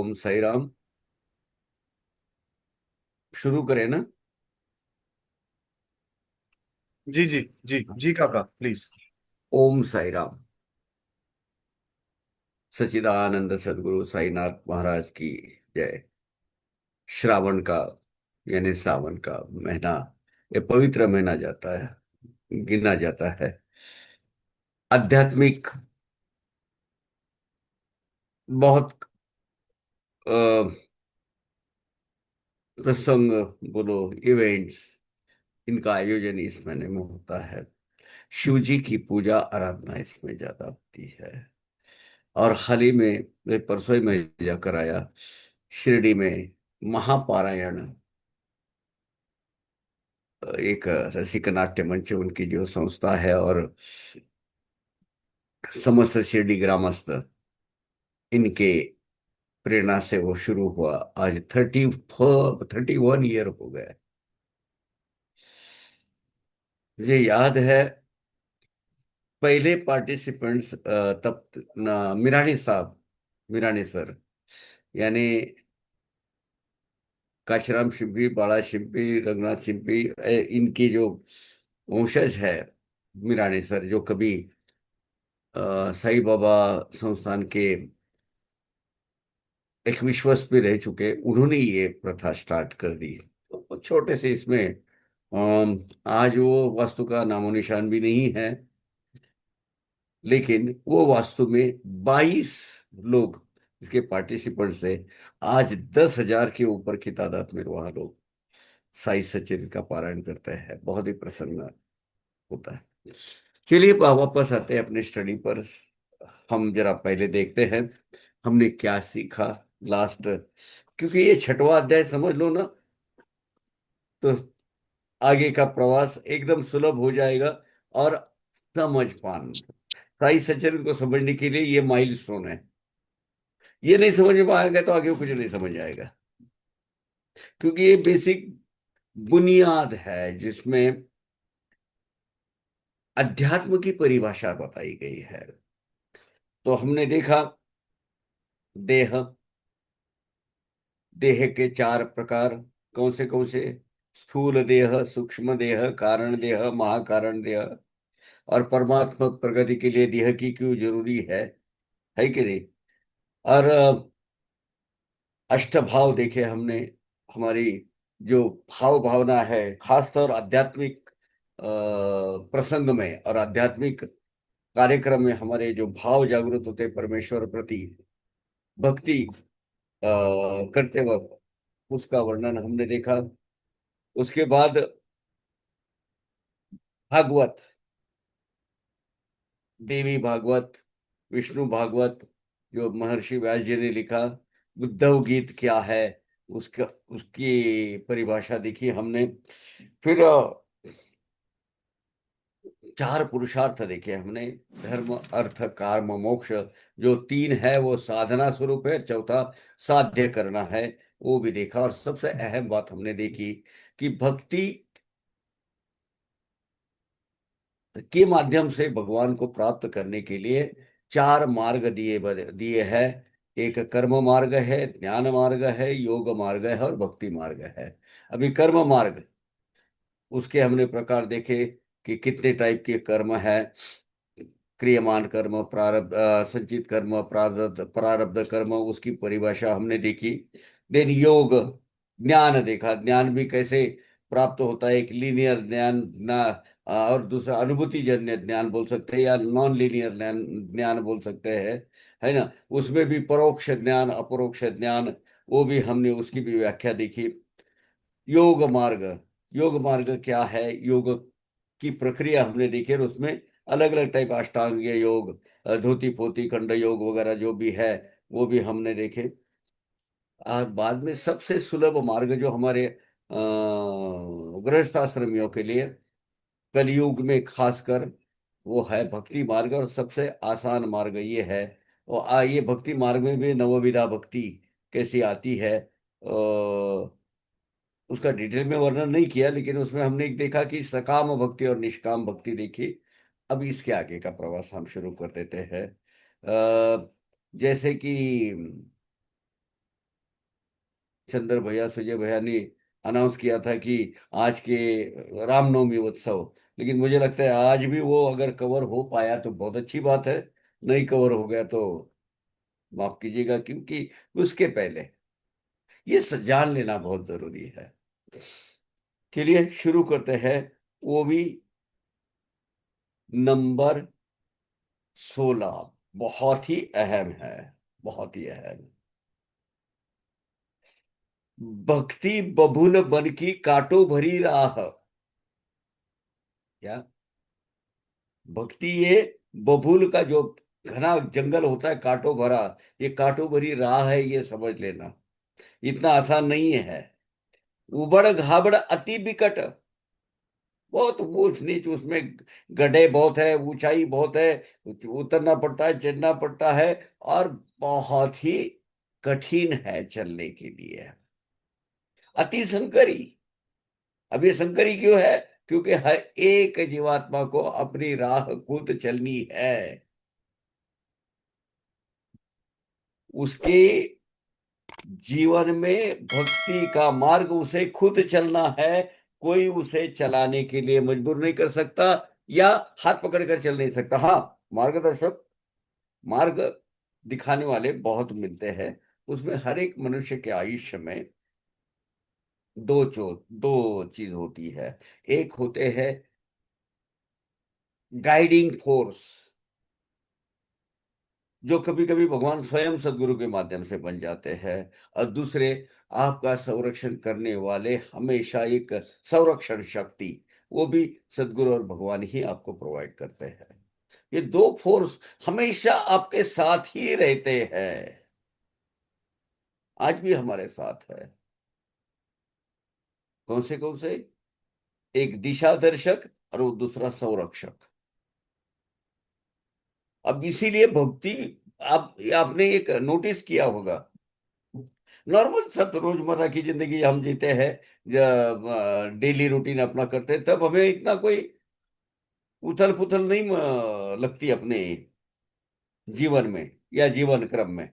ओम साई राम। शुरू करें ना। जी जी जी जी काका प्लीज। ओम साई राम। सच्चिदानंद सदगुरु साईनाथ महाराज की जय। श्रावण का यानी सावन का महीना, ये पवित्र महीना जाता है, गिना जाता है। आध्यात्मिक बहुत अ, प्रसंग बोलो, इवेंट्स, इनका आयोजन इस महीने में होता है। शिव जी की पूजा आराधना इसमें ज्यादा होती है। और हाल ही में मैं परसों ही में जाकर आया, शिरडी में महापारायण, एक रसिक नाट्य मंच उनकी जो संस्था है, और समस्त शिरडी ग्रामस्थ, इनके प्रेरणा से वो शुरू हुआ। आज 31 ईयर हो गए। मुझे याद है पहले पार्टिसिपेंट्स तब मिरानी साहब, मिरानी सर, यानी काशीराम शिंपी, बाला शिंपी, रंगनाथ शिंपी, इनकी जो वंशज है, मिरानी सर, जो कभी साईं बाबा संस्थान के एक विश्वस्त भी रह चुके, उन्होंने ये प्रथा स्टार्ट कर दी। तो छोटे से इसमें आज वो वास्तु का नामो निशान भी नहीं है, लेकिन वो वास्तु में 22 लोग इसके पार्टिसिपेंट्स से आज 10,000 के ऊपर की तादाद में वहां लोग साई सच्चिदानंद का पारायण करते हैं। बहुत ही प्रसन्न होता है। चलिए वापस आते हैं अपने स्टडी पर। हम जरा पहले देखते हैं हमने क्या सीखा लास्ट, क्योंकि ये छठवां अध्याय समझ लो ना, तो आगे का प्रवास एकदम सुलभ हो जाएगा। और समझ पान, साई सचरित को समझने के लिए ये माइलस्टोन है। ये नहीं समझ में आएगा तो आगे कुछ नहीं समझ आएगा, क्योंकि ये बेसिक बुनियाद है जिसमें अध्यात्म की परिभाषा बताई गई है। तो हमने देखा देह, देह के 4 प्रकार, कौन से? स्थूल देह, सूक्ष्म देह, कारण देह, महाकारण देह। और परमात्मा प्रगति के लिए देह की क्यों जरूरी है कि नहीं? और अष्टभाव देखे हमने। हमारी जो भाव भावना है, खासतौर आध्यात्मिक प्रसंग में और आध्यात्मिक कार्यक्रम में, हमारे जो भाव जागृत होते हैं परमेश्वर प्रति भक्ति करते वक्त, उसका वर्णन हमने देखा। उसके बाद भागवत, देवी भागवत, विष्णु भागवत, जो महर्षि व्यास जी ने लिखा। उद्धव गीत क्या है, उसका उसकी परिभाषा देखी हमने। फिर 4 पुरुषार्थ देखे हमने। धर्म, अर्थ, काम, मोक्ष। जो 3 है वो साधना स्वरूप है, चौथा साध्य करना है, वो भी देखा। और सबसे अहम बात हमने देखी कि भक्ति के माध्यम से भगवान को प्राप्त करने के लिए 4 मार्ग दिए हैं। एक कर्म मार्ग है, ज्ञान मार्ग है, योग मार्ग है, और भक्ति मार्ग है। अभी कर्म मार्ग, उसके हमने प्रकार देखे कि कितने टाइप के कर्म है। क्रियमान कर्म, प्रारब्ध, संचित कर्म, प्रारब्ध प्रारब्ध कर्म, उसकी परिभाषा हमने देखी। देन योग, ज्ञान देखा। ज्ञान भी कैसे प्राप्त होता है, एक लीनियर ज्ञान ना, और दूसरा अनुभूति जन्य ज्ञान बोल सकते हैं, या नॉन लीनियर ज्ञान ज्ञान बोल सकते हैं, है ना? उसमें भी परोक्ष ज्ञान, अपरोक्ष ज्ञान, वो भी हमने उसकी भी व्याख्या देखी। योग मार्ग, योग मार्ग क्या है, योग की प्रक्रिया हमने देखी। और उसमें अलग अलग टाइप, अष्टांग योग, धोती पोती खंड योग वगैरह जो भी है, वो भी हमने देखे। और बाद में सबसे सुलभ मार्ग जो हमारे गृहस्थाश्रमियों के लिए कलयुग में खासकर, वो है भक्ति मार्ग। और सबसे आसान मार्ग ये है। और ये भक्ति मार्ग में भी नवविधा भक्ति कैसी आती है, उसका डिटेल में वर्णन नहीं किया, लेकिन उसमें हमने एक देखा कि सकाम भक्ति और निष्काम भक्ति देखी। अब इसके आगे का प्रवास हम शुरू कर देते हैं। जैसे कि चंद्र भैया सुजय भैया ने अनाउंस किया था कि आज के रामनवमी उत्सव, लेकिन मुझे लगता है आज भी वो अगर कवर हो पाया तो बहुत अच्छी बात है, नहीं कवर हो गया तो माफ कीजिएगा, क्योंकि उसके पहले ये जान लेना बहुत जरूरी है। चलिए शुरू करते हैं। वो भी नंबर 16, बहुत ही अहम है, बहुत ही अहम। भक्ति बबूल बन की कांटों भरी राह। क्या? भक्ति ये बबूल का जो घना जंगल होता है कांटों भरा, ये कांटों भरी राह है, ये समझ लेना। इतना आसान नहीं है। उबड़ खाबड़ अति विकट, बहुत ऊंच नीच उसमें, गड्ढे बहुत है, ऊंचाई बहुत है, उतरना पड़ता है, चढ़ना पड़ता है, और बहुत ही कठिन है चलने के लिए। अति संकरी। अब ये संकरी क्यों है? क्योंकि हर एक जीवात्मा को अपनी राह खुद चलनी है। उसके जीवन में भक्ति का मार्ग उसे खुद चलना है। कोई उसे चलाने के लिए मजबूर नहीं कर सकता, या हाथ पकड़ कर चल नहीं सकता। हाँ, मार्गदर्शक, मार्ग दिखाने वाले बहुत मिलते हैं। उसमें हर एक मनुष्य के आयुष्य में दो चीज होती है। एक होते हैं गाइडिंग फोर्स, जो कभी कभी भगवान स्वयं सदगुरु के माध्यम से बन जाते हैं। और दूसरे, आपका संरक्षण करने वाले, हमेशा एक संरक्षण शक्ति, वो भी सदगुरु और भगवान ही आपको प्रोवाइड करते हैं। ये दो फोर्स हमेशा आपके साथ ही रहते हैं, आज भी हमारे साथ है। कौन से? एक दिशा दर्शक और वो दूसरा संरक्षक। अब इसीलिए भक्ति, आपने एक नोटिस किया होगा, नॉर्मल सब रोजमर्रा की जिंदगी हम जीते हैं, डेली रूटीन अपना करते हैं, तब हमें इतना कोई उथल पुथल नहीं लगती अपने जीवन में या जीवन क्रम में।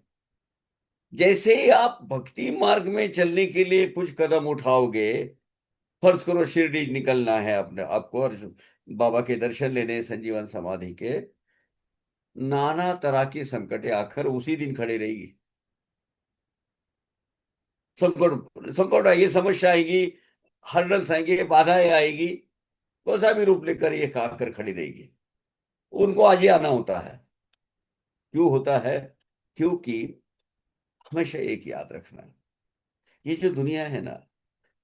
जैसे ही आप भक्ति मार्ग में चलने के लिए कुछ कदम उठाओगे, फर्ज करो शिरडी निकलना है अपने आपको, और बाबा के दर्शन लेने संजीवन समाधि के, नाना तरह की संकटें आकर उसी दिन खड़े रहेगी। संकट संकट आएगी, समस्या आएगी, हर्डल्स आएंगे, बाधाएं आएगी, कौन सा भी रूप लेकर ये आकर खड़ी रहेगी। उनको आज ही आना होता है। क्यों होता है? क्योंकि हमेशा एक याद रखना, ये जो दुनिया है ना,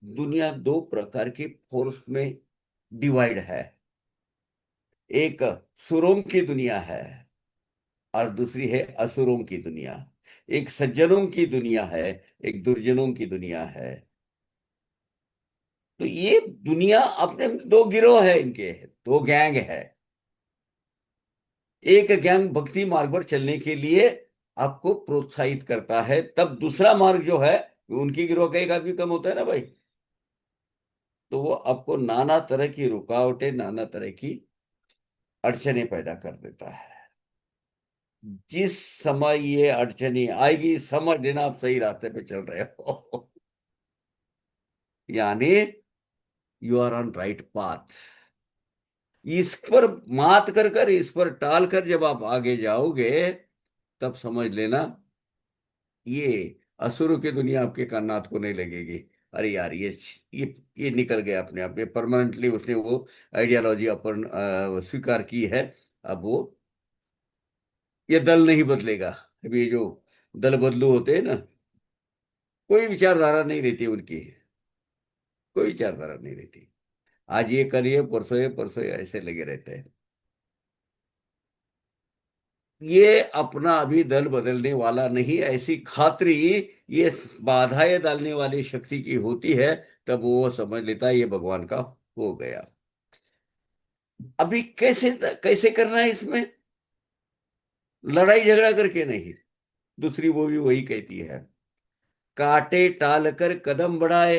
दुनिया दो प्रकार की फोर्स में डिवाइड है। एक सुरों की दुनिया है, और दूसरी है असुरों की दुनिया। एक सज्जनों की दुनिया है, एक दुर्जनों की दुनिया है। तो ये दुनिया अपने दो गिरोह है, इनके दो गैंग है। एक गैंग भक्ति मार्ग पर चलने के लिए आपको प्रोत्साहित करता है, तब दूसरा मार्ग जो है, उनकी गिरोह का एक आदमी कम होता है ना भाई, तो वो आपको नाना तरह की रुकावटें, नाना तरह की अड़चने पैदा कर देता है। जिस समय ये अड़चने आएगी, समझ लेना आप सही रास्ते पे चल रहे हो। यानी you are on right path. इस पर मात कर इस पर टाल कर जब आप आगे जाओगे, तब समझ लेना ये असुरों की दुनिया आपके कान्नात को नहीं लगेगी। अरे यार, ये ये निकल गया अपने आप में, परमानेंटली उसने वो आइडियोलॉजी अपन स्वीकार की है। अब वो, ये दल नहीं बदलेगा। अभी ये जो दल बदलू होते हैं ना, कोई विचारधारा नहीं रहती उनकी, कोई विचारधारा नहीं रहती। आज ये, कल ये, परसों ये, ऐसे लगे रहते हैं। ये अपना अभी दल बदलने वाला नहीं, ऐसी खातरी ये बाधाएं डालने वाली शक्ति की होती है, तब वो समझ लेता है ये भगवान का हो गया। अभी कैसे कैसे करना है इसमें? लड़ाई झगड़ा करके नहीं। दूसरी वो भी वही कहती है, काटे टाल कर कदम बढ़ाए,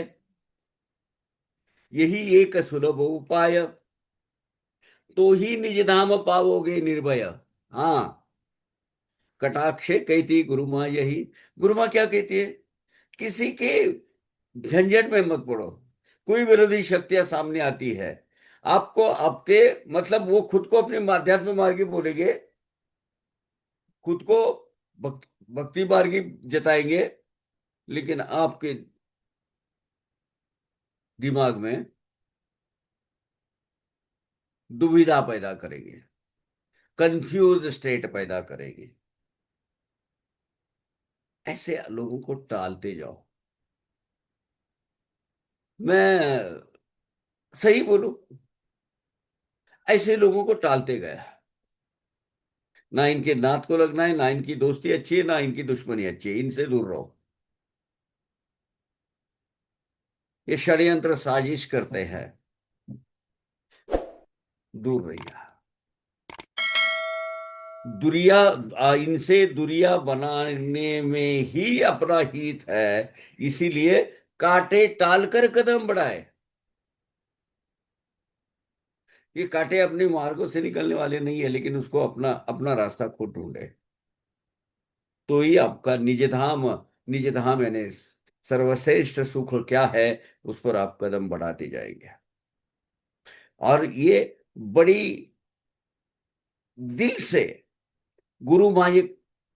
यही एक सुलभ उपाय, तो ही निज धाम पाओगे निर्भय। हाँ, कटाक्षे कहती गुरु माँ यही। गुरु माँ क्या कहती है? किसी के झंझट में मत पड़ो। कोई विरोधी शक्तियां सामने आती है, आपको आपके, मतलब वो खुद को अपने आध्यात्म मार्गी बोलेंगे, खुद को भक्ति मार्गी जताएंगे, लेकिन आपके दिमाग में दुविधा पैदा करेंगे, कंफ्यूज स्टेट पैदा करेंगे। ऐसे लोगों को टालते जाओ। मैं सही बोलूं, ऐसे लोगों को टालते गया। ना इनके नात को लगना है, ना इनकी दोस्ती अच्छी है, ना इनकी दुश्मनी अच्छी है, इनसे दूर रहो। ये षड्यंत्र साजिश करते हैं, दूर रहिए। दुरिया इनसे दुरिया बनाने में ही अपना हित है, इसीलिए कांटे टालकर कदम बढ़ाए। ये कांटे अपने मार्गों से निकलने वाले नहीं है, लेकिन उसको अपना अपना रास्ता खुद ढूंढे, तो ही आपका निज धाम यानी सर्वश्रेष्ठ सुख क्या है, उस पर आप कदम बढ़ाते जाएंगे। और ये बड़ी दिल से गुरु माँ ये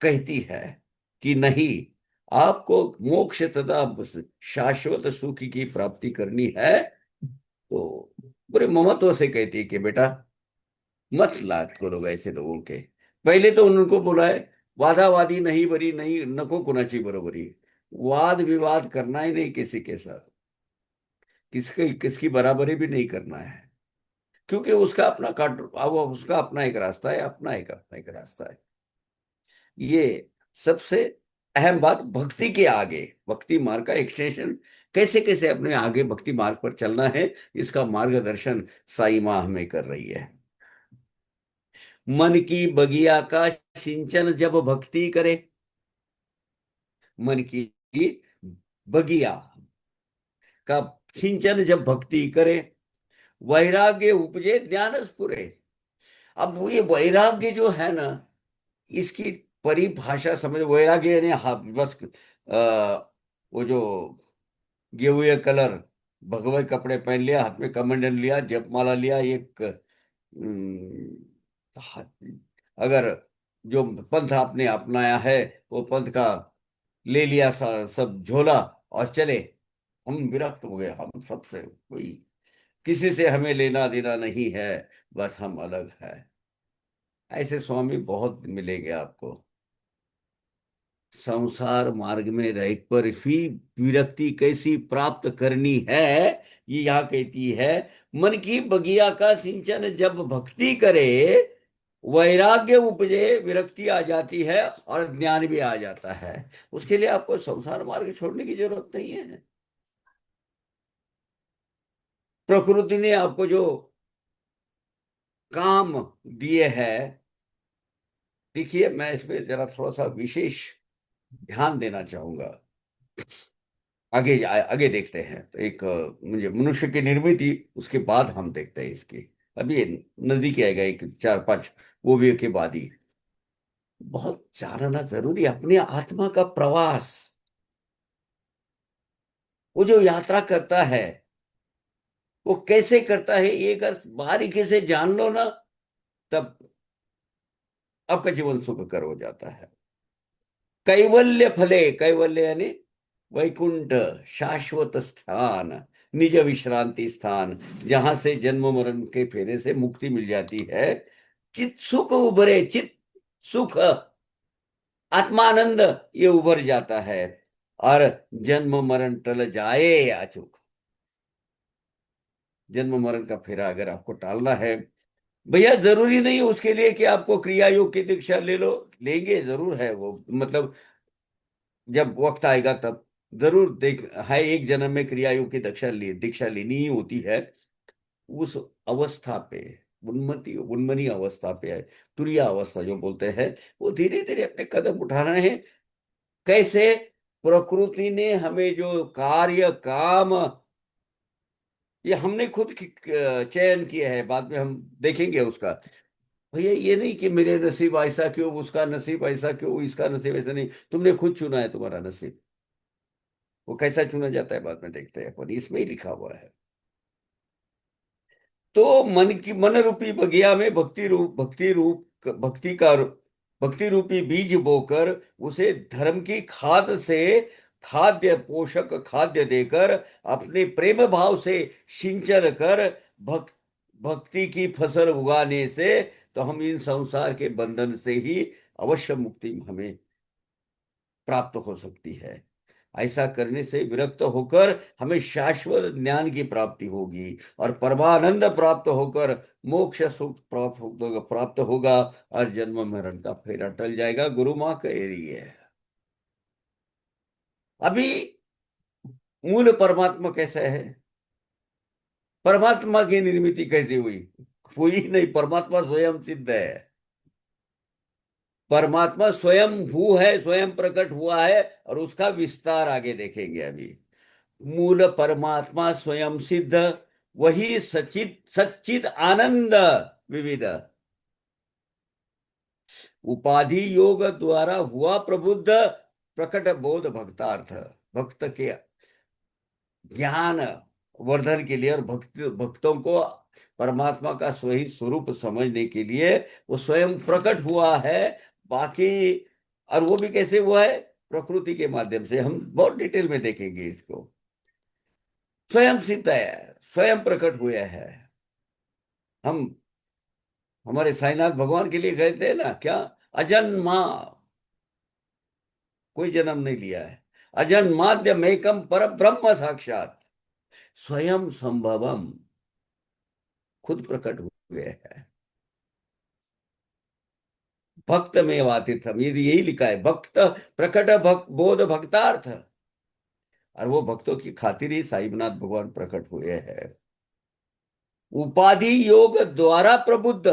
कहती है कि नहीं, आपको मोक्ष तथा शाश्वत सुख की प्राप्ति करनी है, तो बड़े ममत्व से कहती है कि बेटा मत लाड करो ऐसे लोगों के। पहले तो उनको बोला है, वादावादी नहीं बरी नहीं नको कुणाची बरोबरी। वाद विवाद करना ही नहीं किसी के साथ, किसके किसकी बराबरी भी नहीं करना है, क्योंकि उसका अपना काट, अब उसका अपना एक रास्ता है, अपना एक रास्ता है। ये सबसे अहम बात, भक्ति के आगे, भक्ति मार्ग का एक्सटेंशन, कैसे कैसे अपने आगे भक्ति मार्ग पर चलना है, इसका मार्गदर्शन साई माँ हमें कर रही है। मन की बगिया का सिंचन जब भक्ति करे, मन की बगिया का सिंचन जब भक्ति करे, वैराग्य उपजे ज्ञान स्फुरे। अब वो ये वैराग्य जो है ना, इसकी परिभाषा समझ, वैराग्य यानी बस वो जो गेहुए कलर, भगवे कपड़े पहन लिया, हाथ में कमंडल लिया, जपमाला लिया, एक अगर जो पंथ आपने अपनाया है, वो पंथ का ले लिया सब झोला और चले, हम विरक्त हो गए, हम सबसे कोई, किसी से हमें लेना देना नहीं है, बस हम अलग है। ऐसे स्वामी बहुत मिलेंगे आपको। संसार मार्ग में रहकर भी विरक्ति कैसी प्राप्त करनी है, ये यहाँ कहती है। मन की बगिया का सिंचन जब भक्ति करे, वैराग्य उपजे, विरक्ति आ जाती है और ज्ञान भी आ जाता है। उसके लिए आपको संसार मार्ग छोड़ने की जरूरत नहीं है। प्रकृति ने आपको जो काम दिए हैं, देखिए मैं इसमें जरा थोड़ा सा विशेष ध्यान देना चाहूंगा। आगे देखते हैं, तो एक मुझे मनुष्य की निर्मित थी, उसके बाद हम देखते हैं इसकी। अभी ये नदी के आएगा एक चार पांच, वो भी के बाद ही बहुत जानना जरूरी है, अपने आत्मा का प्रवास। वो जो यात्रा करता है, वो कैसे करता है, ये अगर बारीकी से जान लो ना, तब आपका जीवन सुखकर हो जाता है। कैवल्य फले, कैवल्य यानी वैकुंठ, शाश्वत स्थान, निज विश्रांति स्थान, जहां से जन्म मरण के फेरे से मुक्ति मिल जाती है। चित सुख उभरे, चित सुख, आत्मानंद, ये उभर जाता है। और जन्म मरण टल जाए अचूक। जन्म मरण का फेरा अगर आपको टालना है, भैया जरूरी नहीं उसके लिए कि आपको क्रिया योग की दीक्षा ले लो, लेंगे जरूर है वो, मतलब जब वक्त आएगा तब जरूर देख है, एक जन्म में क्रिया योग की दीक्षा लेनी ही होती है। उस अवस्था पे, उन्मनी अवस्था पे है, तुरिया अवस्था जो बोलते हैं, वो धीरे धीरे अपने कदम उठा रहे हैं। कैसे? प्रकृति ने हमें जो कार्य काम, ये हमने खुद चयन किया है, बाद में हम देखेंगे उसका। भैया ये नहीं कि मेरे नसीब ऐसा क्यों, उसका नसीब ऐसा क्यों, इसका नसीब ऐसा नहीं, तुमने खुद चुना है तुम्हारा नसीब। वो कैसा चुना जाता है बाद में देखते हैं, पर इसमें ही लिखा हुआ है। तो मन रूपी बगिया में भक्ति रूपी बीज बोकर उसे धर्म की खाद से खाद्य पोषक खाद्य देकर अपने प्रेम भाव से सिंचन कर भक्त भक्ति की फसल उगाने से तो हम इन संसार के बंधन से ही अवश्य मुक्ति हमें प्राप्त हो सकती है। ऐसा करने से विरक्त होकर हमें शाश्वत ज्ञान की प्राप्ति होगी और परमानंद प्राप्त होकर मोक्ष सुख प्राप्त होगा और जन्म मरण का फेरा टल जाएगा। गुरु माँ कह रही है। अभी मूल परमात्मा कैसा है? परमात्मा की निर्मित कैसे हुई? हुई नहीं, परमात्मा स्वयं सिद्ध है। परमात्मा स्वयं भू है, स्वयं प्रकट हुआ है, और उसका विस्तार आगे देखेंगे अभी। मूल परमात्मा स्वयं सिद्ध, वही सचित सच्चिद आनंद विविध, उपाधि योग द्वारा हुआ प्रबुद्ध, प्रकट बोध भक्तार्थ, भक्त के ज्ञान वर्धन के लिए और भक्तों को परमात्मा का सही स्वरूप समझने के लिए वो स्वयं प्रकट हुआ है। बाकी, और वो भी कैसे हुआ है? प्रकृति के माध्यम से। हम बहुत डिटेल में देखेंगे इसको। स्वयं सिद्ध है, स्वयं प्रकट हुए हैं। हम हमारे साईनाथ भगवान के लिए कहते हैं ना क्या? अजन्मा, कोई जन्म नहीं लिया है। अजन्माद्यमेकम पर ब्रह्म साक्षात स्वयं संभवम, खुद प्रकट हुए हैं। भक्त में वातिथम, ये यही लिखा है, भक्त प्रकट भक्त बोध भक्तार्थ। और वो भक्तों की खातिर ही साईनाथ भगवान प्रकट हुए हैं। उपाधि योग द्वारा प्रबुद्ध,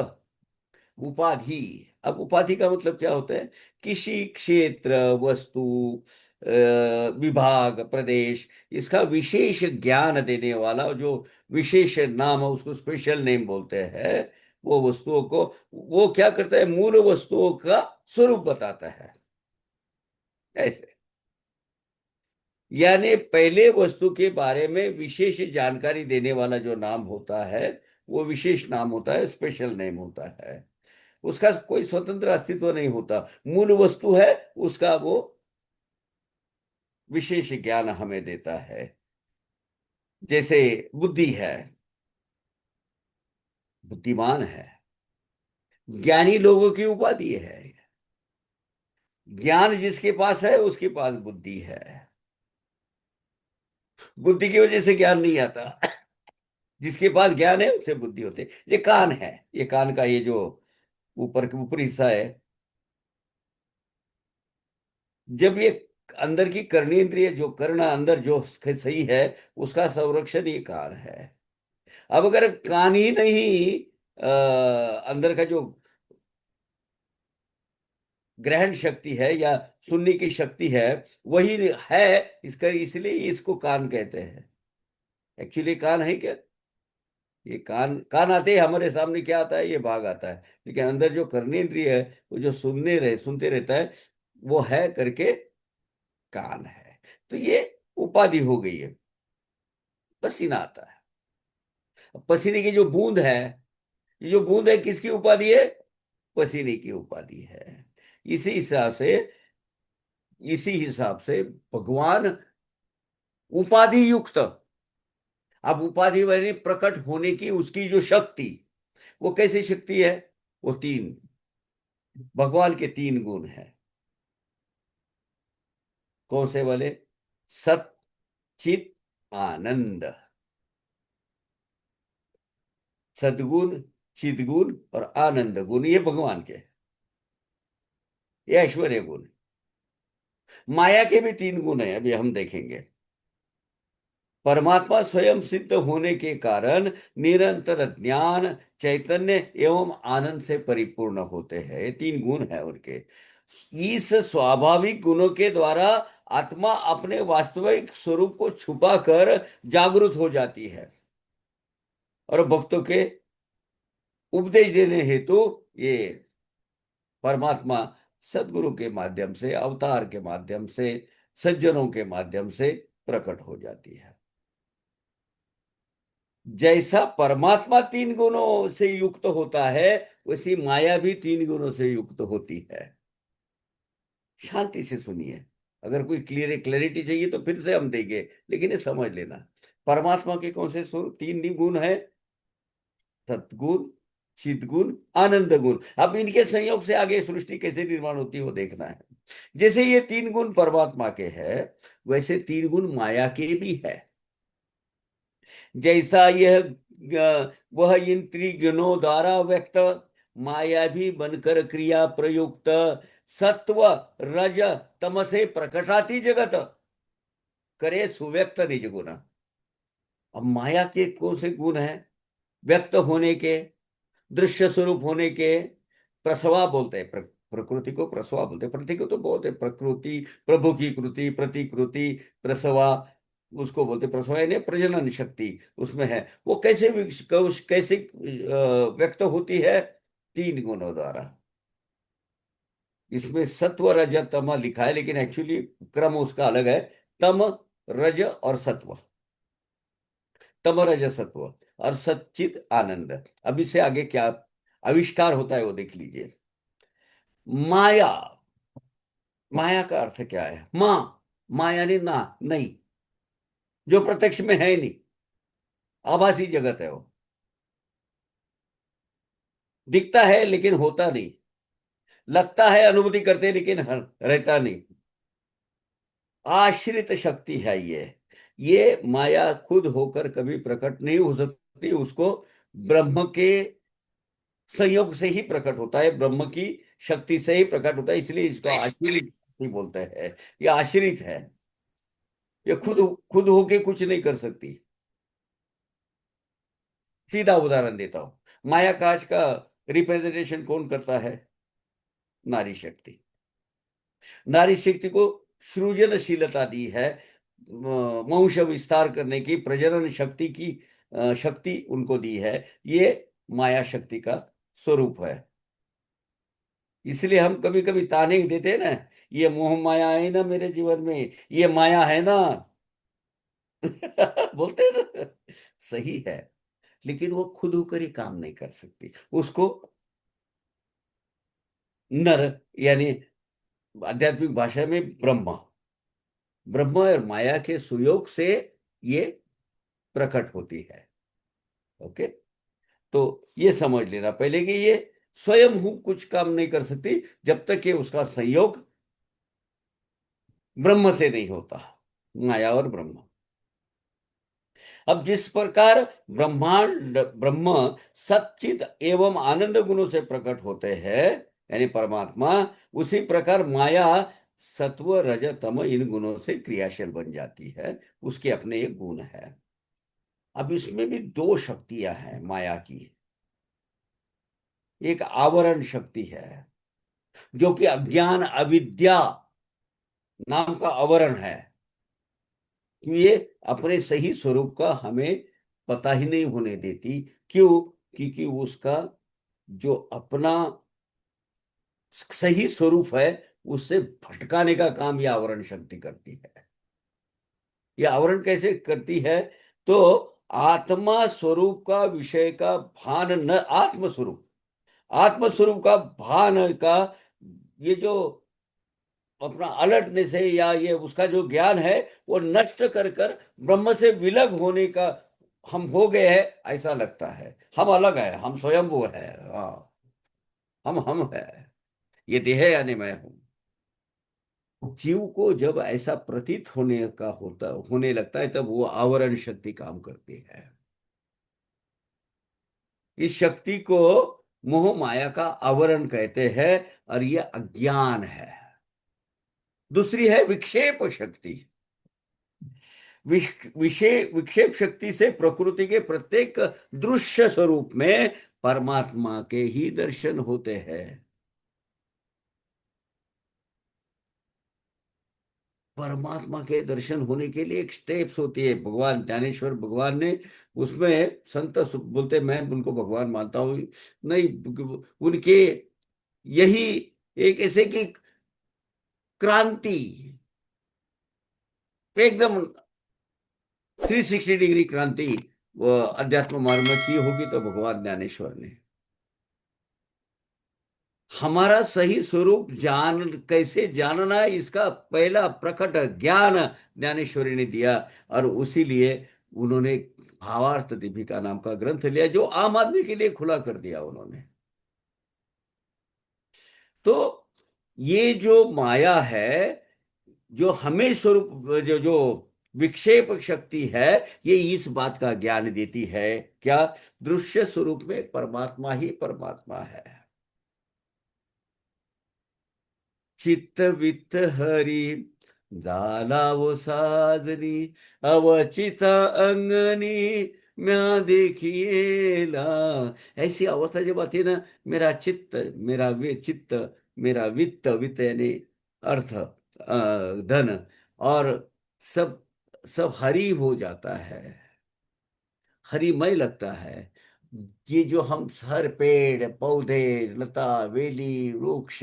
उपाधि, अब उपाधि का मतलब क्या होता है? किसी क्षेत्र, वस्तु, विभाग, प्रदेश, इसका विशेष ज्ञान देने वाला जो विशेष नाम है उसको स्पेशल नेम बोलते हैं। वो वस्तुओं को वो क्या करता है? मूल वस्तुओं का स्वरूप बताता है। ऐसे, यानी पहले वस्तु के बारे में विशेष जानकारी देने वाला जो नाम होता है वो विशेष नाम होता है, स्पेशल नेम होता है। उसका कोई स्वतंत्र अस्तित्व नहीं होता। मूल वस्तु है, उसका वो विशेष ज्ञान हमें देता है। जैसे बुद्धि है, बुद्धिमान है, ज्ञानी लोगों की उपाधि है। ज्ञान जिसके पास है उसके पास बुद्धि है। बुद्धि की वजह से ज्ञान नहीं आता। जिसके पास ज्ञान है उससे बुद्धि होती है। ये कान है, ये कान का ये जो ऊपर ऊपरी हिस्सा है, जब ये अंदर की कर्णेंद्रिय जो कर्ण अंदर जो सही है, उसका संरक्षण ये कान है। अब अगर कान ही नहीं, अंदर का जो ग्रहण शक्ति है या सुनने की शक्ति है वही है, इसका इसलिए इसको कान कहते हैं। एक्चुअली कान है क्या? ये कान, कान आते ही हमारे सामने क्या आता है? ये भाग आता है। लेकिन अंदर जो कर्णेंद्रिय है वो जो सुनते रहता है, वो है करके कान है। तो ये उपाधि हो गई है। पसीना आता है, अब पसीने की जो बूंद है, ये जो बूंद है किसकी उपाधि है? पसीने की उपाधि है। इसी हिसाब से इसी हिसाब से भगवान उपाधि युक्त। अब उपाधि यानी प्रकट होने की उसकी जो शक्ति, वो कैसी शक्ति है? वो तीन, भगवान के तीन गुण हैं। कौन से वाले? सत, चित, आनंद। सदगुण, चिदगुण और आनंद गुण, ये भगवान के, ये ऐश्वर्य गुण। माया के भी तीन गुण है, अभी हम देखेंगे। परमात्मा स्वयं सिद्ध होने के कारण निरंतर ज्ञान, चैतन्य एवं आनंद से परिपूर्ण होते हैं। ये तीन गुण है उनके। इस स्वाभाविक गुणों के द्वारा आत्मा अपने वास्तविक स्वरूप को छुपाकर जागृत हो जाती है और भक्तों के उपदेश देने हेतु ये परमात्मा सदगुरु के माध्यम से, अवतार के माध्यम से, सज्जनों के माध्यम से प्रकट हो जाती है। जैसा परमात्मा तीन गुणों से युक्त होता है, वैसी माया भी तीन गुणों से युक्त होती है। शांति से सुनिए। अगर कोई क्लैरिटी चाहिए तो फिर से हम देंगे, लेकिन ये समझ लेना। परमात्मा के कौन से तीन गुण है? सतगुण, चितगुण, आनंद गुण। अब इनके संयोग से आगे सृष्टि कैसे निर्माण होती है वो देखना है। जैसे ये तीन गुण परमात्मा के हैं, वैसे तीन गुण माया के भी है। जैसा यह वह इन त्रिगुणों द्वारा व्यक्त, माया भी बनकर क्रिया प्रयुक्त, सत्व रज तमसे प्रकटाती जगत, करे सुव्यक्त निज गुण। अब माया के कौन से गुण हैं? व्यक्त होने के, दृश्य स्वरूप होने के। प्रसवा बोलते हैं, प्रकृति को प्रसवा बोलते हैं। प्रकृति को तो बोलते हैं प्रकृति, प्रभु की कृति, प्रतिकृति, प्रसवा उसको बोलते हैं। प्रसवा यानी प्रजनन शक्ति उसमें है। वो कैसे कैसे व्यक्त होती है? तीन गुणों द्वारा। इसमें सत्व रज तम लिखा है, लेकिन एक्चुअली क्रम उसका अलग है। तम, रज और सत्व। तम रज सत्व और सच्चित आनंद। अब इससे आगे क्या आविष्कार होता है वो देख लीजिए। माया, माया का अर्थ क्या है? माँ, माँ यानी ना, नहीं, जो प्रत्यक्ष में है नहीं, आभासी जगत है वो। दिखता है लेकिन होता नहीं, लगता है अनुभूति करते लेकिन रहता नहीं। आश्रित शक्ति है ये माया खुद होकर कभी प्रकट नहीं हो सकती। उसको ब्रह्म के संयोग से ही प्रकट होता है, ब्रह्म की शक्ति से ही प्रकट होता है। इसलिए इसको आश्रित शक्ति बोलते हैं। ये आश्रित है, ये खुद खुद होके कुछ नहीं कर सकती। सीधा उदाहरण देता हूं। माया काज का रिप्रेजेंटेशन कौन करता है? नारी शक्ति। नारी शक्ति को सृजनशीलता दी है, वंश विस्तार करने की, प्रजनन शक्ति की शक्ति उनको दी है। ये माया शक्ति का स्वरूप है। इसलिए हम कभी कभी ताने ही देते हैं ना, ये मोह माया है ना मेरे जीवन में, ये माया है ना। बोलते हैं ना। सही है, लेकिन वो खुद होकर ही काम नहीं कर सकती। उसको नर यानी आध्यात्मिक भाषा में ब्रह्म, ब्रह्म और माया के सुयोग से ये प्रकट होती है। ओके। तो ये समझ लेना पहले कि ये स्वयं हूं कुछ काम नहीं कर सकती जब तक कि उसका संयोग ब्रह्म से नहीं होता। माया और ब्रह्म। अब जिस प्रकार ब्रह्मांड ब्रह्म सच्चित एवं आनंद गुणों से प्रकट होते हैं, यानी परमात्मा, उसी प्रकार माया सत्व रज तम इन गुणों से क्रियाशील बन जाती है। उसके अपने एक गुण है। अब इसमें भी दो शक्तियां हैं माया की। एक आवरण शक्ति है, जो कि अज्ञान अविद्या नाम का आवरण है। कि ये अपने सही स्वरूप का हमें पता ही नहीं होने देती। क्यों? क्योंकि उसका जो अपना सही स्वरूप है, उससे भटकाने का काम यह आवरण शक्ति करती है। यह आवरण कैसे करती है? तो आत्मा स्वरूप का विषय का भान न, आत्म स्वरूप, आत्म स्वरूप का भान का ये जो अपना अलर्टनेस है, या ये उसका जो ज्ञान है, वो नष्ट कर कर ब्रह्म से विलग होने का हम हो गए हैं ऐसा लगता है। हम अलग है, हम स्वयं वो है। हाँ, हम है, ये देह है यानी मैं हूं। जीव को जब ऐसा प्रतीत होने का होता होने लगता है, तब वो आवरण शक्ति काम करती है। इस शक्ति को मोह माया का आवरण कहते हैं, और ये अज्ञान है। दूसरी है विक्षेप शक्ति। विषय विक्षेप शक्ति से प्रकृति के प्रत्येक दृश्य स्वरूप में परमात्मा के ही दर्शन होते हैं। परमात्मा के दर्शन होने के लिए एक स्टेप्स होती है। भगवान ज्ञानेश्वर भगवान ने उसमें संत बोलते, मैं उनको भगवान मानता हूं नहीं, उनके यही एक ऐसे की क्रांति एकदम 360 डिग्री क्रांति वो अध्यात्म मार्ग में की होगी तो भगवान ज्ञानेश्वर ने। हमारा सही स्वरूप जान कैसे जानना है, इसका पहला प्रकट ज्ञान ज्ञानेश्वरी ने दिया। और उसी लिए उन्होंने भावार्थ दीपिका नाम का ग्रंथ लिया, जो आम आदमी के लिए खुला कर दिया उन्होंने। तो ये जो माया है, जो हमें स्वरूप, जो जो विक्षेप शक्ति है, ये इस बात का ज्ञान देती है, क्या? दृश्य स्वरूप में परमात्मा ही परमात्मा है। चित्त वित्त हरी झाला वो साजनी, अवचिता अंगनी म्या देखिएला। ऐसी अवस्था जब आती है ना, मेरा चित्त, मेरा वे चित्त, मेरा वित्त, वित्त यानी अर्थ, धन, और सब सब हरी हो जाता है, हरिमय लगता है। ये जो हम हर पेड़ पौधे, लता, वेली, वृक्ष,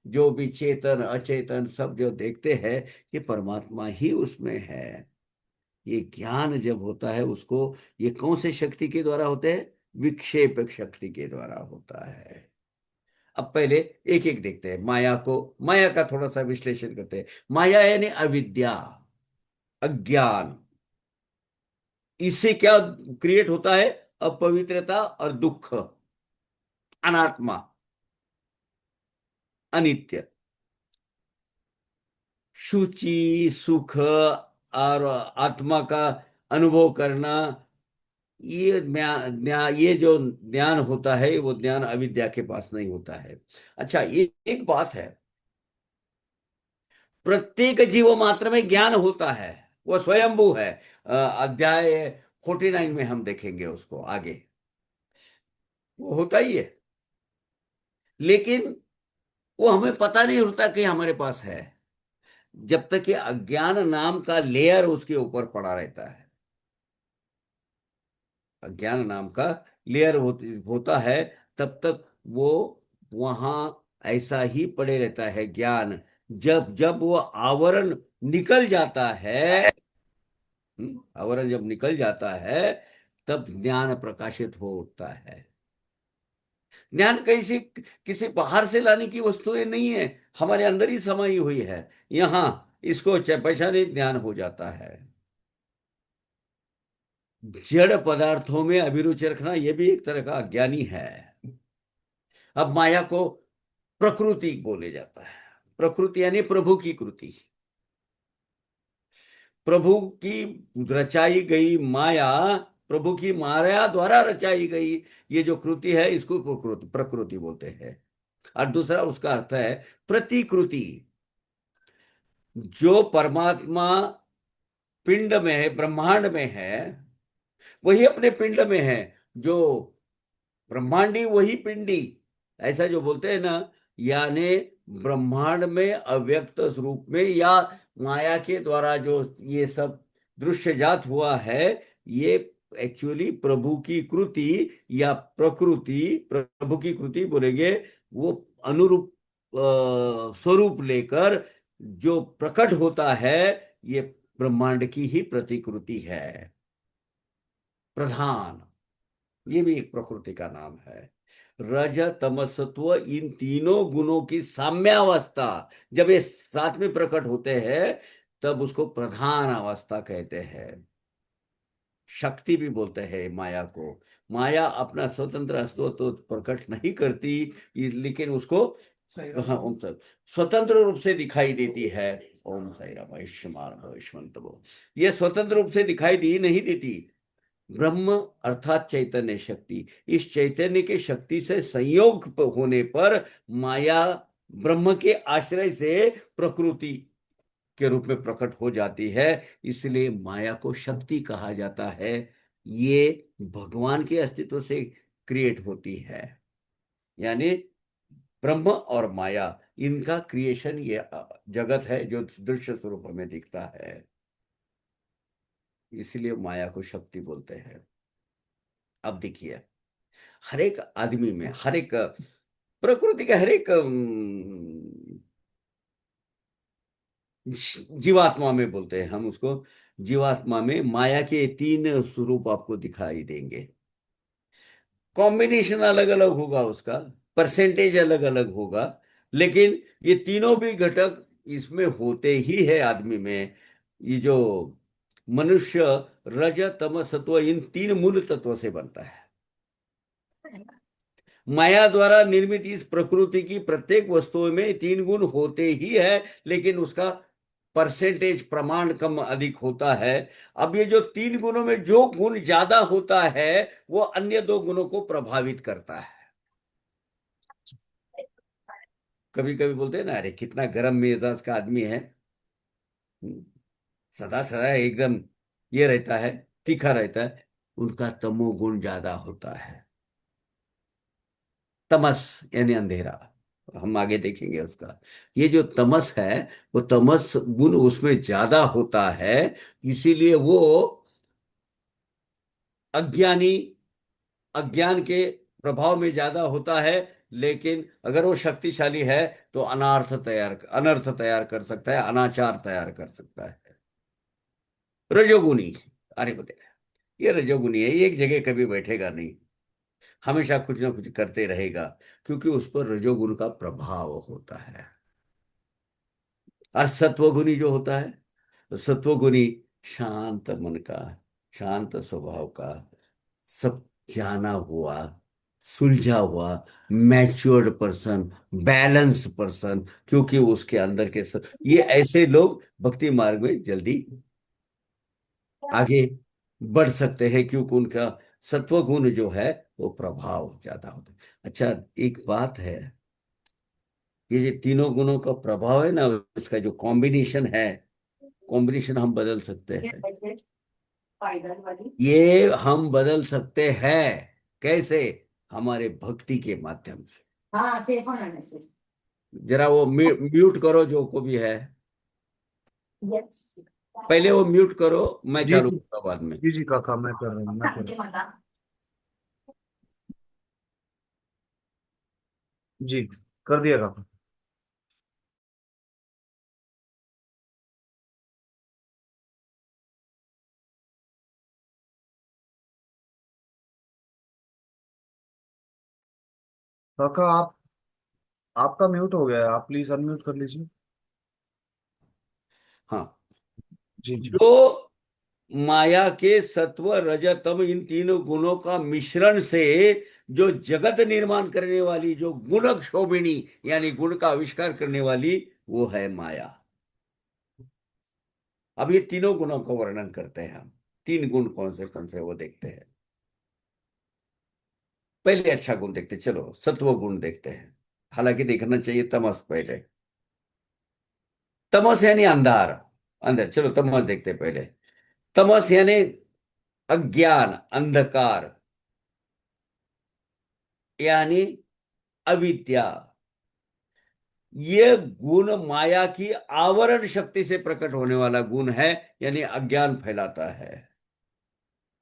जो भी चेतन अचेतन सब जो देखते हैं, ये परमात्मा ही उसमें है। ये ज्ञान जब होता है उसको, ये कौन से शक्ति के द्वारा होते हैं? विक्षेप शक्ति के द्वारा होता है। अब पहले एक एक देखते हैं माया को। माया का थोड़ा सा विश्लेषण करते हैं। माया यानी अविद्या, अज्ञान। इससे क्या क्रिएट होता है? अपवित्रता और दुख, अनात्मा, अनित्य। शुचि, सुख और आत्मा का अनुभव करना, ये जो ज्ञान होता है, वो ज्ञान अविद्या के पास नहीं होता है। अच्छा, ये एक बात है, प्रत्येक जीव मात्र में ज्ञान होता है, वो स्वयंभू है। अध्याय 49 में हम देखेंगे उसको आगे, वो होता ही है। लेकिन वो हमें पता नहीं होता कि हमारे पास है, जब तक कि अज्ञान नाम का लेयर उसके ऊपर पड़ा रहता है। अज्ञान नाम का लेयर होता है, तब तक वो वहां ऐसा ही पड़े रहता है ज्ञान। जब जब वो आवरण निकल जाता है, आवरण जब निकल जाता है, तब ज्ञान प्रकाशित हो उठता है। ज्ञान कैसी किसी बाहर से लाने की वस्तुएं नहीं है, हमारे अंदर ही समाई हुई है। यहाँ इसको पहचाने ज्ञान हो जाता है। जड़ पदार्थों में अभिरुचि रखना, यह भी एक तरह का अज्ञानी है। अब माया को प्रकृति बोले जाता है। प्रकृति यानी प्रभु की कृति, प्रभु की रचाई गई माया, प्रभु की माया द्वारा रचाई गई ये जो कृति है, इसको प्रकृति प्रकृति बोलते हैं। और दूसरा उसका अर्थ है प्रतिकृति। जो परमात्मा पिंड में है, ब्रह्मांड में है, वही अपने पिंड में है। जो ब्रह्मांडी वही पिंडी, ऐसा जो बोलते हैं ना, यानी ब्रह्मांड में अव्यक्त स्वरूप में, या माया के द्वारा जो ये सब दृश्य जात हुआ है, ये एक्चुअली प्रभु की कृति या प्रकृति, प्रभु की कृति बोलेंगे। वो अनुरूप स्वरूप लेकर जो प्रकट होता है, ये ब्रह्मांड की ही प्रतिकृति है, प्रधान। ये भी एक प्रकृति का नाम है। रज तमसत्व, इन तीनों गुणों की साम्यावस्था जब ये साथ में प्रकट होते हैं, तब उसको प्रधान अवस्था कहते हैं। शक्ति भी बोलते हैं माया को। माया अपना स्वतंत्र अस्तित्व तो प्रकट नहीं करती, लेकिन उसको, हाँ, ओम सर, स्वतंत्र रूप से दिखाई देती है। ओम साई राम वैश्यमान भविष्यंत वो, ये स्वतंत्र रूप से दिखाई दी नहीं देती। ब्रह्म अर्थात चैतन्य शक्ति, इस चैतन्य के शक्ति से संयोग होने पर माया ब्रह्म के आश्रय से प्रकृति के रूप में प्रकट हो जाती है। इसलिए माया को शक्ति कहा जाता है। ये भगवान के अस्तित्व से क्रिएट होती है, यानी ब्रह्म और माया, इनका क्रिएशन ये जगत है जो दृश्य स्वरूप में दिखता है। इसलिए माया को शक्ति बोलते हैं। अब देखिए, हर एक आदमी में, हर एक प्रकृति के हर एक जीवात्मा में बोलते हैं हम उसको। जीवात्मा में माया के तीन स्वरूप आपको दिखाई देंगे। कॉम्बिनेशन अलग अलग होगा उसका, परसेंटेज अलग अलग होगा, लेकिन ये तीनों भी घटक इसमें होते ही है आदमी में। ये जो मनुष्य रज तम सत्व इन तीन मूल तत्वों से बनता है। माया द्वारा निर्मित इस प्रकृति की प्रत्येक वस्तु में तीन गुण होते ही है, लेकिन उसका परसेंटेज प्रमाण कम अधिक होता है। अब ये जो तीन गुणों में जो गुण ज्यादा होता है वो अन्य दो गुणों को प्रभावित करता है। कभी कभी बोलते हैं ना, अरे कितना गर्म मिजाज का आदमी है, सदा सदा एकदम ये रहता है, तीखा रहता है। उनका तमोगुण ज्यादा होता है। तमस यानी अंधेरा, हम आगे देखेंगे उसका। ये जो तमस है, वो तमस गुण उसमें ज्यादा होता है, इसीलिए वो अज्ञानी, अज्ञान के प्रभाव में ज्यादा होता है। लेकिन अगर वो शक्तिशाली है तो अनर्थ तैयार कर सकता है, अनाचार तैयार कर सकता है। रजोगुनी, अरे बताया, ये रजोगुनी है, ये एक जगह कभी बैठेगा नहीं, हमेशा कुछ ना कुछ करते रहेगा, क्योंकि उस पर रजोगुण का प्रभाव होता है। और सत्वगुणी जो होता है, तो सत्वगुणी शांत मन का, शांत स्वभाव का, सब जाना हुआ, सुलझा हुआ, मैच्योर्ड पर्सन, बैलेंस पर्सन, क्योंकि उसके अंदर के ये ऐसे लोग भक्ति मार्ग में जल्दी आगे बढ़ सकते हैं, क्योंकि उनका सत्वगुण जो है वो प्रभाव ज्यादा होता है। अच्छा, एक बात है, ये जो तीनों गुणों का प्रभाव है ना, इसका जो कॉम्बिनेशन है, कॉम्बिनेशन हम बदल सकते हैं। ये हम बदल सकते हैं। कैसे? हमारे भक्ति के माध्यम से। जरा वो म्यूट करो जो को भी है, पहले वो म्यूट करो, मैं जी चालू जी करूंगा बाद में। जी जी काका, मैं कर रहा हूँ, मैं कर रहा हूँ। जी, कर दिया काका। काका आप, आपका म्यूट हो गया है, आप प्लीज अनम्यूट कर लीजिए। हाँ, जी जी। जो माया के सत्व रजतम इन तीनों गुणों का मिश्रण से जो जगत निर्माण करने वाली, जो गुण क्षोभिणी यानी गुण का आविष्कार करने वाली, वो है माया। अब ये तीनों गुणों का वर्णन करते हैं हम। तीन गुण कौन से वो देखते हैं। पहले अच्छा गुण देखते हैं, चलो सत्व गुण देखते हैं। हालांकि देखना चाहिए तमस पहले। तमस यानी अंधार, अंधर, चलो तमस देखते हैं पहले। तमस यानी अज्ञान, अंधकार, यानी अविद्या। ये गुण माया की आवरण शक्ति से प्रकट होने वाला गुण है, यानी अज्ञान फैलाता है।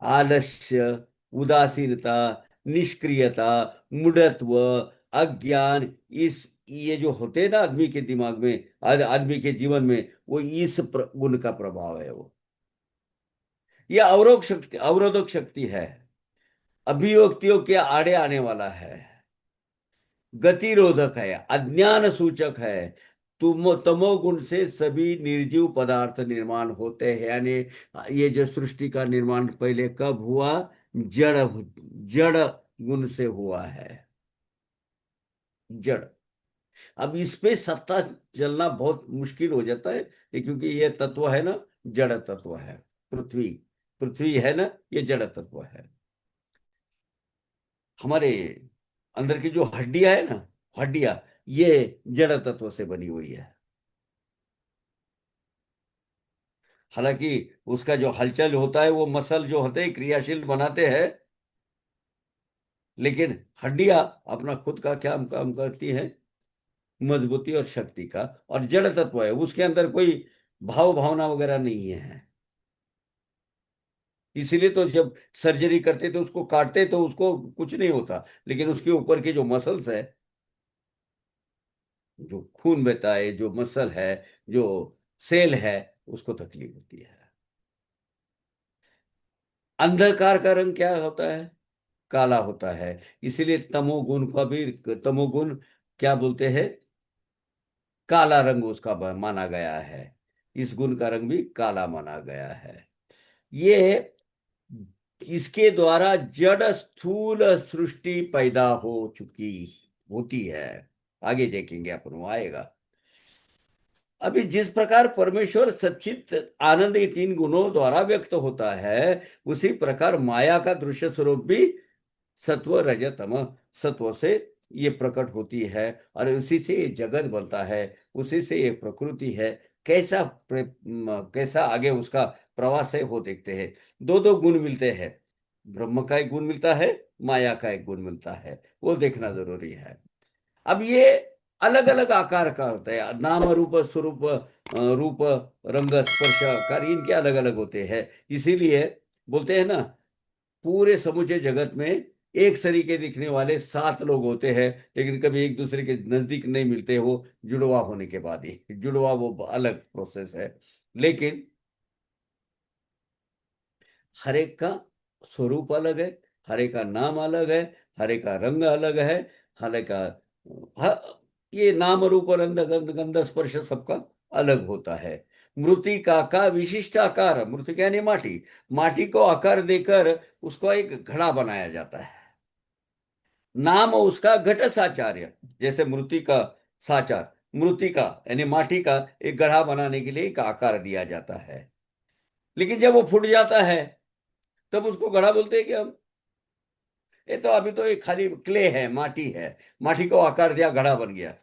आलस्य, उदासीनता, निष्क्रियता, मूढ़त्व, अज्ञान, इस ये जो होते हैं ना आदमी के दिमाग में, आदमी के जीवन में, वो इस गुण का प्रभाव है वो। ये अवरोधक शक्ति है, अभिव्यक्तियों के आड़े आने वाला है, गतिरोधक है, अज्ञान सूचक है। तमोगुण से सभी निर्जीव पदार्थ निर्माण होते हैं, यानी ये जो सृष्टि का निर्माण पहले कब हुआ? जड़, जड़ गुण से हुआ है, जड़। अब इस पे सत्ता चलना बहुत मुश्किल हो जाता है, क्योंकि ये तत्व है ना, जड़ तत्व है। पृथ्वी, पृथ्वी है ना, ये जड़ तत्व है। हमारे अंदर की जो हड्डियां है ना, हड्डियां, ये जड़ तत्व से बनी हुई है। हालांकि उसका जो हलचल होता है, वो मसल जो होते हैं क्रियाशील बनाते हैं, लेकिन हड्डियां अपना खुद का क्या काम करती हैं? मजबूती और शक्ति का। और जड़ तत्व है, उसके अंदर कोई भाव भावना वगैरह नहीं है। इसीलिए तो जब सर्जरी करते तो उसको काटते तो उसको कुछ नहीं होता, लेकिन उसके ऊपर के जो मसल्स है, जो खून बहता है, जो मसल है, जो सेल है, उसको तकलीफ होती है। अंधकार का रंग क्या होता है? काला होता है। इसीलिए तमोगुण का भी, तमोगुण क्या बोलते हैं, काला रंग उसका माना गया है। इस गुण का रंग भी काला माना गया है। ये इसके द्वारा जड़ स्थूल सृष्टि पैदा हो चुकी होती है। आगे देखेंगे अपन, वो आएगा। अभी जिस प्रकार परमेश्वर सच्चित आनंद ये तीन गुणों द्वारा व्यक्त होता है, उसी प्रकार माया का दृश्य स्वरूप भी सत्व रज तम, सत्व से ये प्रकट होती है। और उसी से ये जगत बनता है, उसी से ये प्रकृति है। कैसा कैसा आगे उसका प्रवास है वो देखते हैं। दो दो गुण मिलते हैं, ब्रह्म का एक गुण मिलता है, माया का एक गुण मिलता है, वो देखना जरूरी है। अब ये अलग अलग आकार का होता है, नाम रूप स्वरूप, रूप, रंग, स्पर्श, कार्य इनके अलग अलग होते हैं। इसीलिए बोलते हैं ना, पूरे समूचे जगत में एक सरीके दिखने वाले 7 लोग होते हैं, लेकिन कभी एक दूसरे के नजदीक नहीं मिलते, वो जुड़वा होने के बाद ही। जुड़वा वो अलग प्रोसेस है। लेकिन हर एक का स्वरूप अलग है, हर एक का नाम अलग है, हर एक का रंग अलग है, हर एक का ये नाम रूप रंग गंध गंध स्पर्श सबका अलग होता है। मृतिका का विशिष्ट आकार, मृतिका यानी माटी, माटी को आकार देकर उसको एक घड़ा बनाया जाता है। नाम उसका घट साचार्य, जैसे मृति का साचार, मृति का यानी माटी का एक घड़ा बनाने के लिए एक आकार दिया जाता है। लेकिन जब वो फूट जाता है, तब उसको घड़ा बोलते हैं कि हम, ये तो अभी तो ये खाली क्ले है, माटी है, माटी को आकार दिया घड़ा बन गया,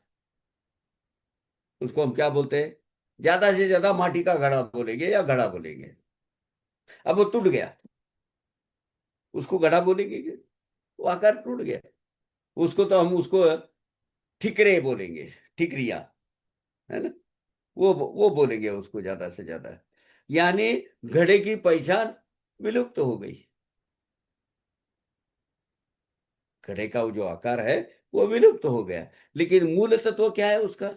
उसको हम क्या बोलते हैं? ज्यादा से ज्यादा माटी का घड़ा बोलेंगे या घड़ा बोलेंगे। अब वो टूट गया, उसको घड़ा बोलेंगे कि वो आकार टूट गया, उसको तो हम उसको ठिकरे बोलेंगे, ठिकरिया, है ना, वो बोलेंगे उसको ज्यादा से ज्यादा। यानी घड़े की पहचान विलुप्त हो गई। घड़े का वो जो आकार है वो विलुप्त हो गया। लेकिन मूल तत्व क्या है उसका?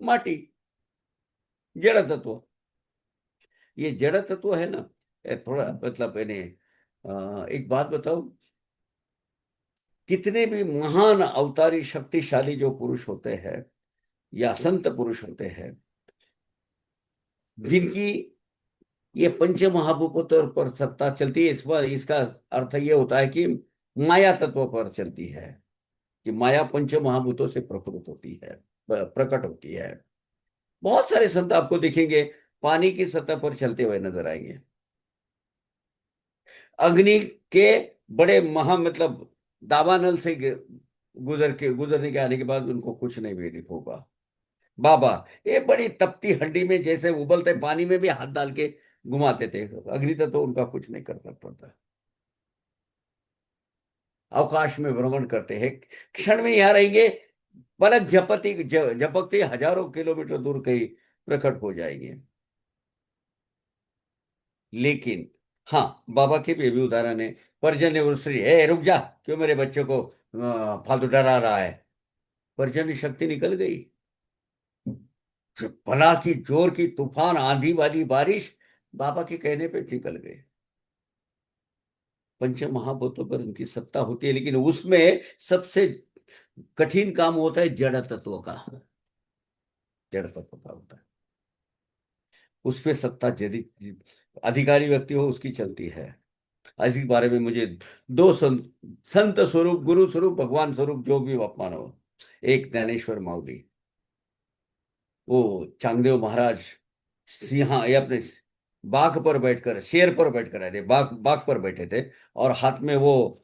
माटी, जड़ तत्व। ये जड़ तत्व है ना, ये थोड़ा मतलब मैंने एक बात बताऊं, कितने भी महान अवतारी शक्तिशाली जो पुरुष होते हैं या संत पुरुष होते हैं, जिनकी ये पंच महाभूतों पर सत्ता चलती है, इस पर इसका अर्थ ये होता है कि माया तत्व पर चलती है, कि माया पंच महाभूतों से प्रकृत होती है, प्रकट होती है। बहुत सारे संत आपको दिखेंगे पानी की सतह पर चलते हुए नजर आएंगे। अग्नि के बड़े महा मतलब दावानल से गुजरने के आने के बाद उनको कुछ नहीं भी होगा। बाबा ये बड़ी तपती हड्डी में जैसे उबलते पानी में भी हाथ डाल के घुमाते थे, अग्नि तो उनका कुछ नहीं कर सकता था। अवकाश में भ्रमण करते हैं, क्षण में यहाँ रहेंगे, पलक झपकते हजारों किलोमीटर दूर कहीं प्रकट हो जाएंगे। लेकिन हाँ, बाबा के भी उदाहरण है। पर्जन्य वृष्टि, ए रुक जा, क्यों मेरे बच्चे को फालतू डरा रहा है। पर्जन्य शक्ति निकल गई, भला की जोर की तूफान आंधी वाली बारिश बाबा के कहने पे निकल गए। पंच महाभूतों पर उनकी सत्ता होती है, लेकिन उसमें सबसे कठिन काम होता है जड़ तत्व का। जड़ तत्व का होता है, उस पे सत्ता यदि अधिकारी व्यक्ति हो उसकी चलती है। इसी बारे में मुझे दो संत स्वरूप, गुरु स्वरूप, भगवान स्वरूप जो भी आप मानो, एक ज्ञानेश्वर माउली, वो चांगदेव महाराज सिंहा ये अपने बाघ पर बैठकर, शेर पर बैठकर आए थे, बाघ बाघ पर बैठे थे, और हाथ में वो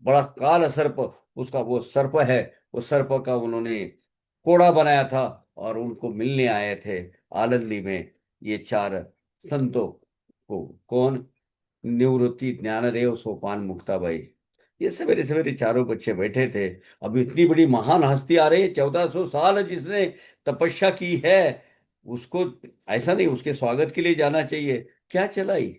बड़ा काल सर्प, उसका वो सर्प है, वो सर्प का उन्होंने कोड़ा बनाया था, और उनको मिलने आए थे आनंदी में ये चार संतों को। कौन? निवृत्ति, ज्ञानदेव, सोपान, मुक्ताबाई, ये सवेरे सवेरे चारों बच्चे बैठे थे। अब इतनी बड़ी महान हस्ती आ रही है, 1400 साल जिसने तपस्या की है, उसको ऐसा नहीं उसके स्वागत के लिए जाना चाहिए। क्या चलाई,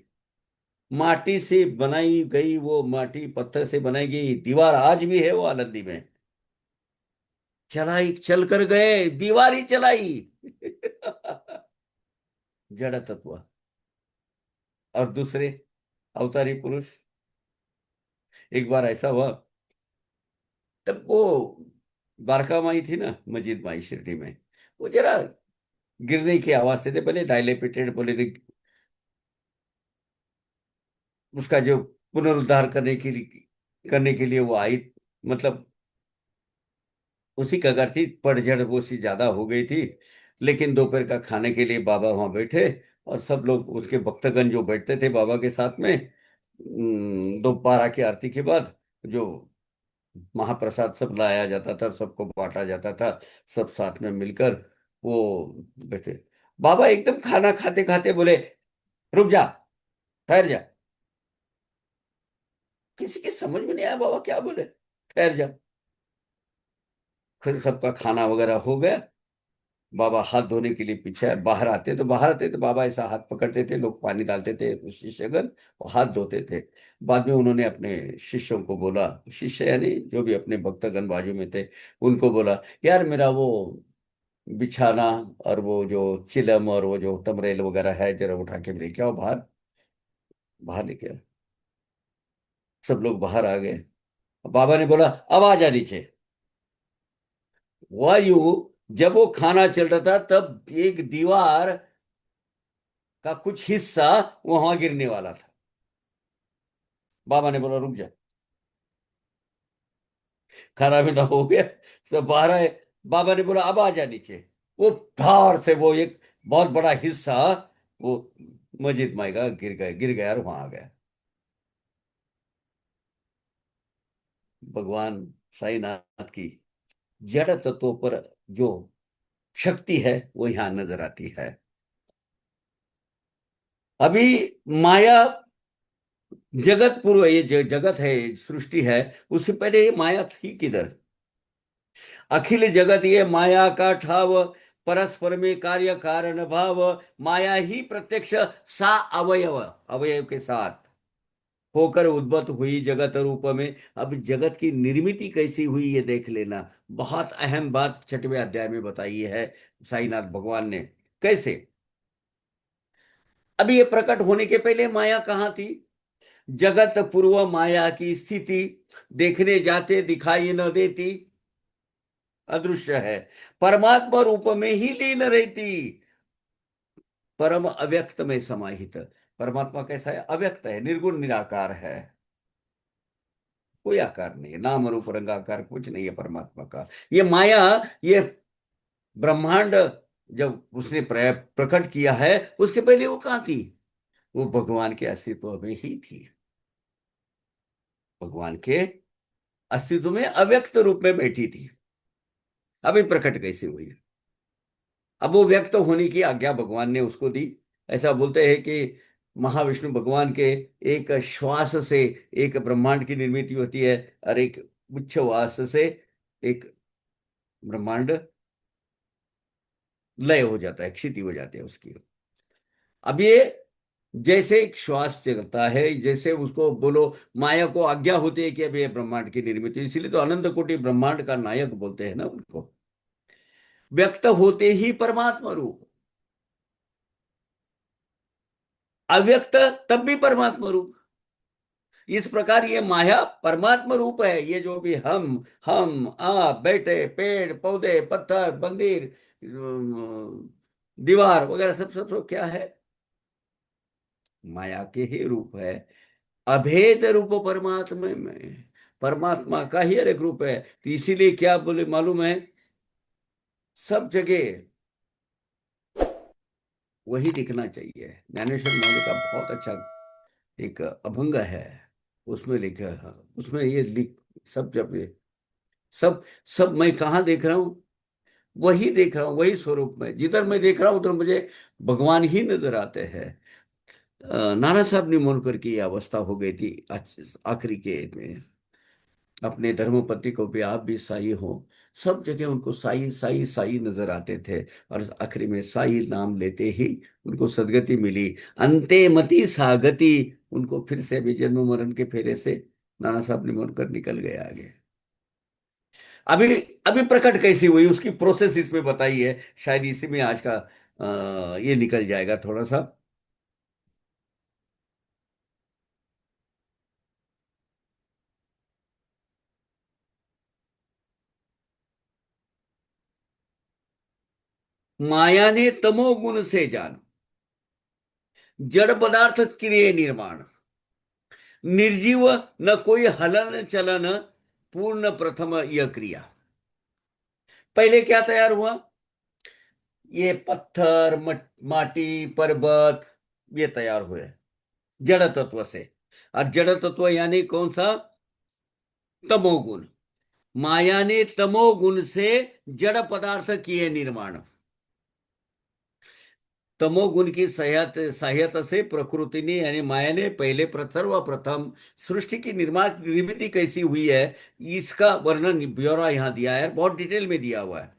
माटी से बनाई गई, वो माटी पत्थर से बनाई गई दीवार आज भी है वो आनंदी में। चलाई, चल कर गए, दीवार ही चलाई। जड़ तत्व। और दूसरे अवतारी पुरुष। एक बार ऐसा हुआ, तब वो द्वारका माई थी ना, मस्जिद माई शिरडी में, वो जरा गिरने की आवाज से थे, भले डायलेपिटेड बोले थे, उसका जो पुनरुद्धार करने के लिए वो आई, मतलब उसी कगार थी, पतझड़ वो सी ज्यादा हो गई थी। लेकिन दोपहर का खाने के लिए बाबा वहां बैठे, और सब लोग उसके भक्तगण जो बैठते थे बाबा के साथ में, दोपहर की आरती के बाद जो महाप्रसाद सब लाया जाता था, सबको बांटा जाता था, सब साथ में मिलकर वो बैठे। बाबा एकदम खाना खाते खाते बोले, रुक जा, ठहर जा। किसी के समझ में नहीं आया बाबा क्या बोले, ठहर जा। फिर सबका खाना वगैरह हो गया। बाबा हाथ धोने के लिए पीछे बाहर आते तो बाबा ऐसा हाथ पकड़ते थे, लोग पानी डालते थे शिष्यगण, और हाथ धोते थे। बाद में उन्होंने अपने शिष्यों को बोला, शिष्य यानी जो भी अपने भक्तगण बाजू में थे, उनको बोला, यार मेरा वो बिछाना और वो जो चिलम और वो जो टमरेल वगैरह है, जरा उठा के लेके आओ बाहर। बाहर लेके आओ। सब लोग बाहर आ गए। बाबा ने बोला, अब आ जा नीचे। हुआ यूं, जब वो खाना चल रहा था तब एक दीवार का कुछ हिस्सा वहां गिरने वाला था। बाबा ने बोला, रुक जा। खाना पीना हो गया, सब बाहर आए। बाबा ने बोला, अब आ जा नीचे। वो धार से वो एक बहुत बड़ा हिस्सा वो मस्जिद माई का गिर गया और वहां आ गया। भगवान साईनाथ की जड़ तत्वों पर जो शक्ति है वो यहां नजर आती है। अभी माया, जगत पूर्व, ये जो जगत है, सृष्टि है, उससे पहले ये माया थी किधर? अखिल जगत ये माया का ठाव, परस्पर में कार्य कारण भाव, माया ही प्रत्यक्ष सा अवयव, अवयव के साथ होकर उद्भूत हुई जगत रूप में। अब जगत की निर्मिति कैसी हुई ये देख लेना। बहुत अहम बात 6वें अध्याय में बताई है साईनाथ भगवान ने। कैसे? अभी ये प्रकट होने के पहले माया कहाँ थी? जगत पूर्व माया की स्थिति, देखने जाते दिखाई न देती, अदृश्य है, परमात्मा रूप में ही लीन रहती, परम अव्यक्त में समाहित। परमात्मा कैसा है? अव्यक्त है, निर्गुण निराकार है, कोई आकार नहीं है, नाम रूप रंगाकार कुछ नहीं है परमात्मा का। ये माया, ये ब्रह्मांड जब उसने प्रकट किया है, उसके पहले वो कहाँ थी? वो भगवान के अस्तित्व में ही थी, भगवान के अस्तित्व में अव्यक्त रूप में बैठी थी। अभी प्रकट कैसे हुई? अब वो व्यक्त होने की आज्ञा भगवान ने उसको दी। ऐसा बोलते हैं कि महाविष्णु भगवान के एक श्वास से एक ब्रह्मांड की निर्मित होती है, और एक उच्छ्वास से एक ब्रह्मांड लय हो जाता है, क्षिति हो जाती है उसकी। अब ये जैसे एक श्वास चलता है, जैसे उसको बोलो, माया को आज्ञा होती है कि अब ये ब्रह्मांड की निर्मित, इसीलिए तो अनंत कोटि ब्रह्मांड का नायक बोलते हैं ना उनको। व्यक्त होते ही परमात्मा रूप, अव्यक्त तब भी परमात्मा रूप। इस प्रकार ये माया परमात्मा रूप है। ये जो भी हम आप बैठे, पेड़ पौधे, पत्थर, मंदिर, दीवार वगैरह, सब क्या है? माया के ही रूप है। अभेद रूप परमात्मा में, परमात्मा का ही एक रूप है। तो इसीलिए क्या बोले मालूम है, सब जगह वही दिखना चाहिए। ज्ञानेश्वर मौर्य का बहुत अच्छा एक अभंग है, उसमें लिखा है, उसमें ये लिख, सब जब ये सब सब मैं कहाँ देख रहा हूँ? वही देख रहा हूँ, वही स्वरूप में, जिधर मैं देख रहा हूँ उधर मुझे भगवान ही नजर आते हैं। नाना साहब निमोनकर की ये अवस्था हो गई थी आखिरी के में। अपने धर्मपति को भी, आप भी साई हो, सब जगह उनको साई साई साई नजर आते थे। और आखिरी में साई नाम लेते ही उनको सदगति मिली। अंते मति सागति, उनको फिर से भी जन्म मरण के फेरे से नाना साहब निमोनकर निकल गए आगे। अभी अभी प्रकट कैसी हुई उसकी प्रोसेस इसमें बताई है। शायद इसी में आज का ये निकल जाएगा थोड़ा सा। माया ने तमोगुण से जान, जड़ पदार्थ क्रिय निर्माण, निर्जीव न कोई हलन चलन, पूर्ण प्रथम यह क्रिया। पहले क्या तैयार हुआ? ये पत्थर माटी पर्वत, ये तैयार हुए जड़ तत्व से। और जड़ तत्व यानी कौन सा? तमोगुण। माया ने तमोगुण से जड़ पदार्थ किए निर्माण। तमोगुण की सहायता से प्रकृति ने यानी माया ने पहले सर्वप्रथम सृष्टि की निर्माण निर्मिति कैसी हुई है, इसका वर्णन ब्यौरा यहां दिया है, बहुत डिटेल में दिया हुआ है।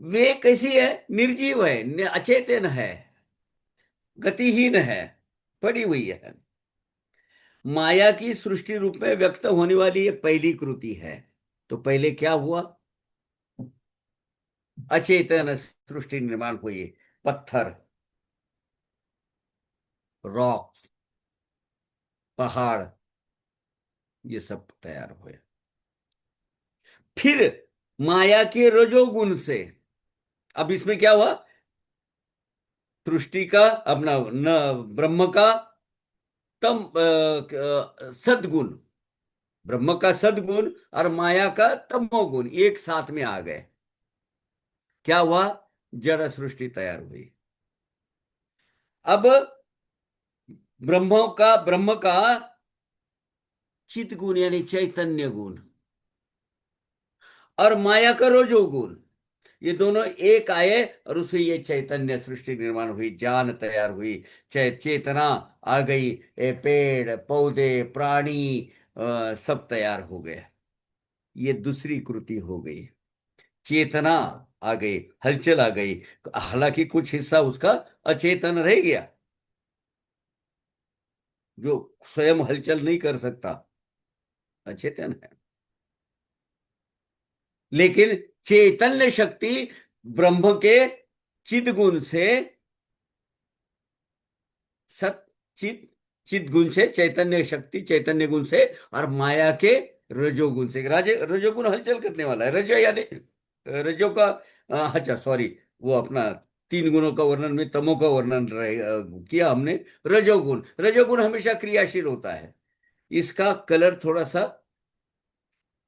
वे कैसी है? निर्जीव है, अचेतन है, गतिहीन है, पड़ी हुई है। माया की सृष्टि रूप में व्यक्त होने वाली ये पहली कृति है। तो पहले क्या हुआ? अचेतन सृष्टि निर्माण हुई। पत्थर, रॉक, पहाड़, ये सब तैयार हुए। फिर माया के रजोगुण से, अब इसमें क्या हुआ? सृष्टि का अपना न, ब्रह्म का सदगुण, ब्रह्म का सदगुण और माया का तमोगुण एक साथ में आ गए। क्या हुआ? जड़ सृष्टि तैयार हुई। अब ब्रह्म का चित गुण यानी चैतन्य गुण, और माया का रजोगुण, ये दोनों एक आए और उससे ये चैतन्य सृष्टि निर्माण हुई, जान तैयार हुई, चेतना आ गई। पेड़ पौधे प्राणी सब तैयार हो गए। ये दूसरी कृति हो गई। चेतना आ गई, हलचल आ गई। हालांकि कुछ हिस्सा उसका अचेतन रह गया, जो स्वयं हलचल नहीं कर सकता, अचेतन है। लेकिन चैतन्य शक्ति ब्रह्म के चिद गुण से, सत चित, चित गुण से, चैतन्य शक्ति चैतन्य गुण से, और माया के रजोगुण से। रजोगुण हलचल करने वाला है, रजो यानी रजो का, अच्छा सॉरी, वो अपना तीन गुणों का वर्णन में तमो का वर्णन किया हमने। रजोगुण, रजोगुण हमेशा क्रियाशील होता है। इसका कलर थोड़ा सा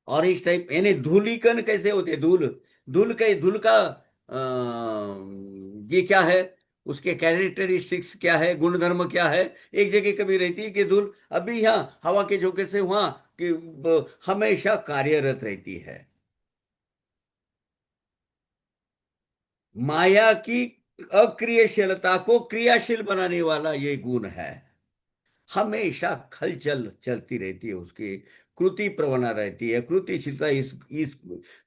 ऑरेंज टाइप, यानी धूलिकण कैसे होते हैं, धूल, धूल का ये क्या है, उसके कैरेक्टरिस्टिक्स क्या है, गुणधर्म क्या है? एक जगह कभी रहती है कि धूल, अभी यहाँ हवा के झोंके से वहां कि हमेशा कार्यरत रहती है। माया की अक्रियशीलता को क्रियाशील बनाने वाला ये गुण है। हमेशा हलचल चलती रहती है उसकी, कृति प्रवणा रहती है, कृतिशीलता इस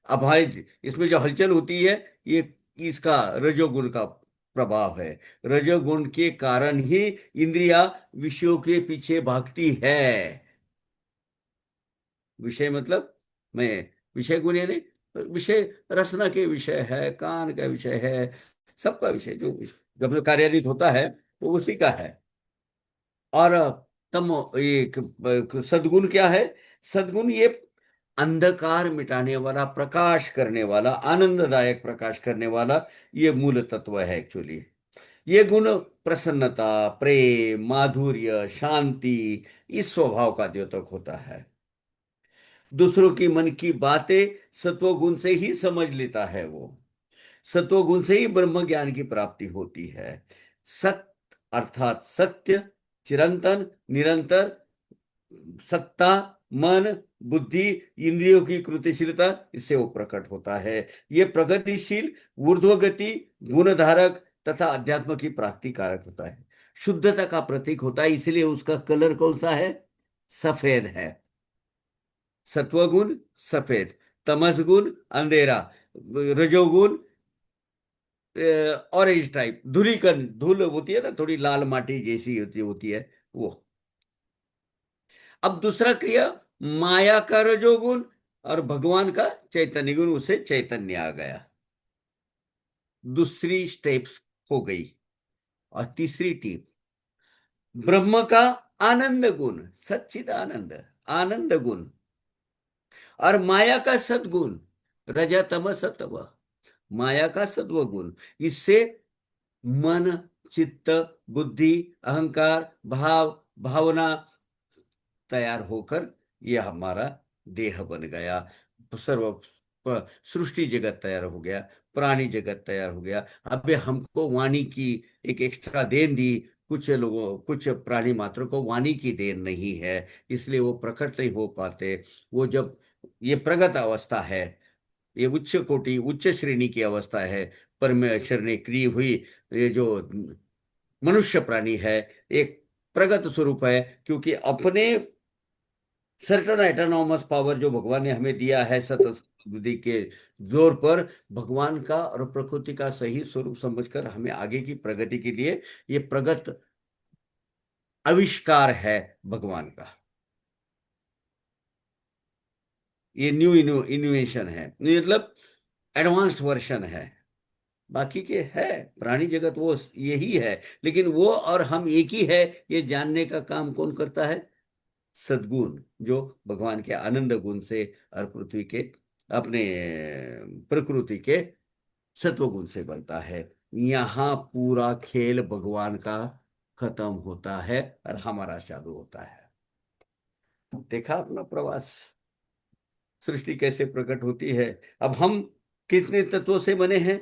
अभाज्य, इसमें जो हलचल होती है, ये इसका रजोगुण का प्रभाव है। रजोगुण के कारण ही इंद्रिया विषयों के पीछे भागती है। विषय मतलब, मैं, विषय गुण यानी विषय, रसना के विषय है, कान का विषय है, सबका विषय जो जब कार्यान्वित होता है वो उसी का है। और तम एक सद्गुण क्या है? सद्गुण ये अंधकार मिटाने वाला, प्रकाश करने वाला, आनंददायक प्रकाश करने वाला, ये मूल तत्व है एक्चुअली। ये गुण प्रसन्नता, प्रेम, माधुर्य, शांति, इस स्वभाव का द्योतक होता है। दूसरों की मन की बातें सत्वगुण से ही समझ लेता है वो। सत्वगुण से ही ब्रह्म ज्ञान की प्राप्ति होती है। सत अर्थात सत्य, चिरंतन, निरंतर, सत्ता, मन, बुद्धि, इंद्रियों की कृतिशीलता, इससे वो प्रकट होता है। ये प्रगतिशील, ऊर्ध्वगति, गुणधारक तथा अध्यात्म की प्राप्ति कारक होता है। शुद्धता का प्रतीक होता है, इसलिए उसका कलर कौन सा है? सफेद है। सत्वगुण सफेद, तमसगुण अंधेरा, रजोगुण ऑरेंज टाइप, धूलिकण, धूल होती है ना, थोड़ी लाल माटी जैसी होती है वो। अब दूसरा क्रिया, माया का रजोगुण और भगवान का चैतन्य गुण, उससे चैतन्य आ गया। दूसरी स्टेप्स हो गई। और तीसरी टीप, ब्रह्म का आनंद गुण, सच्चिद आनंद, आनंद गुण, और माया का सद्गुण, रजतम सत्व, माया का सत्व गुण। इससे मन, चित्त, बुद्धि, अहंकार, भाव, भावना तैयार होकर ये हमारा देह बन गया। सर्व सृष्टि जगत तैयार हो गया, प्राणी जगत तैयार हो गया। अबे हमको वाणी की एक एक्स्ट्रा देन दी। कुछ लोगों, कुछ प्राणी मात्र को वाणी की देन नहीं है, इसलिए वो प्रकट नहीं हो पाते। वो जब, ये प्रगत अवस्था है, ये उच्च कोटि उच्च श्रेणी की अवस्था है। परमेश्वर ने क्रिय हुई ये जो मनुष्य प्राणी है, एक प्रगत स्वरूप है, क्योंकि अपने सर्टन एटोनॉमस पावर जो भगवान ने हमें दिया है सत बुद्धि के जोर पर, भगवान का और प्रकृति का सही स्वरूप समझकर हमें आगे की प्रगति के लिए ये प्रगत आविष्कार है भगवान का। ये न्यू इनोवेशन है, मतलब एडवांस्ड वर्जन है। बाकी के है प्राणी जगत वो यही है, लेकिन वो और हम एक ही है, ये जानने का काम कौन करता है? सद्गुण, जो भगवान के आनंद गुण से और पृथ्वी के अपने प्रकृति के सत्व गुण से बनता है। यहाँ पूरा खेल भगवान का खत्म होता है और हमारा चालू होता है। देखा अपना प्रवास, सृष्टि कैसे प्रकट होती है। अब हम कितने तत्वों से बने हैं?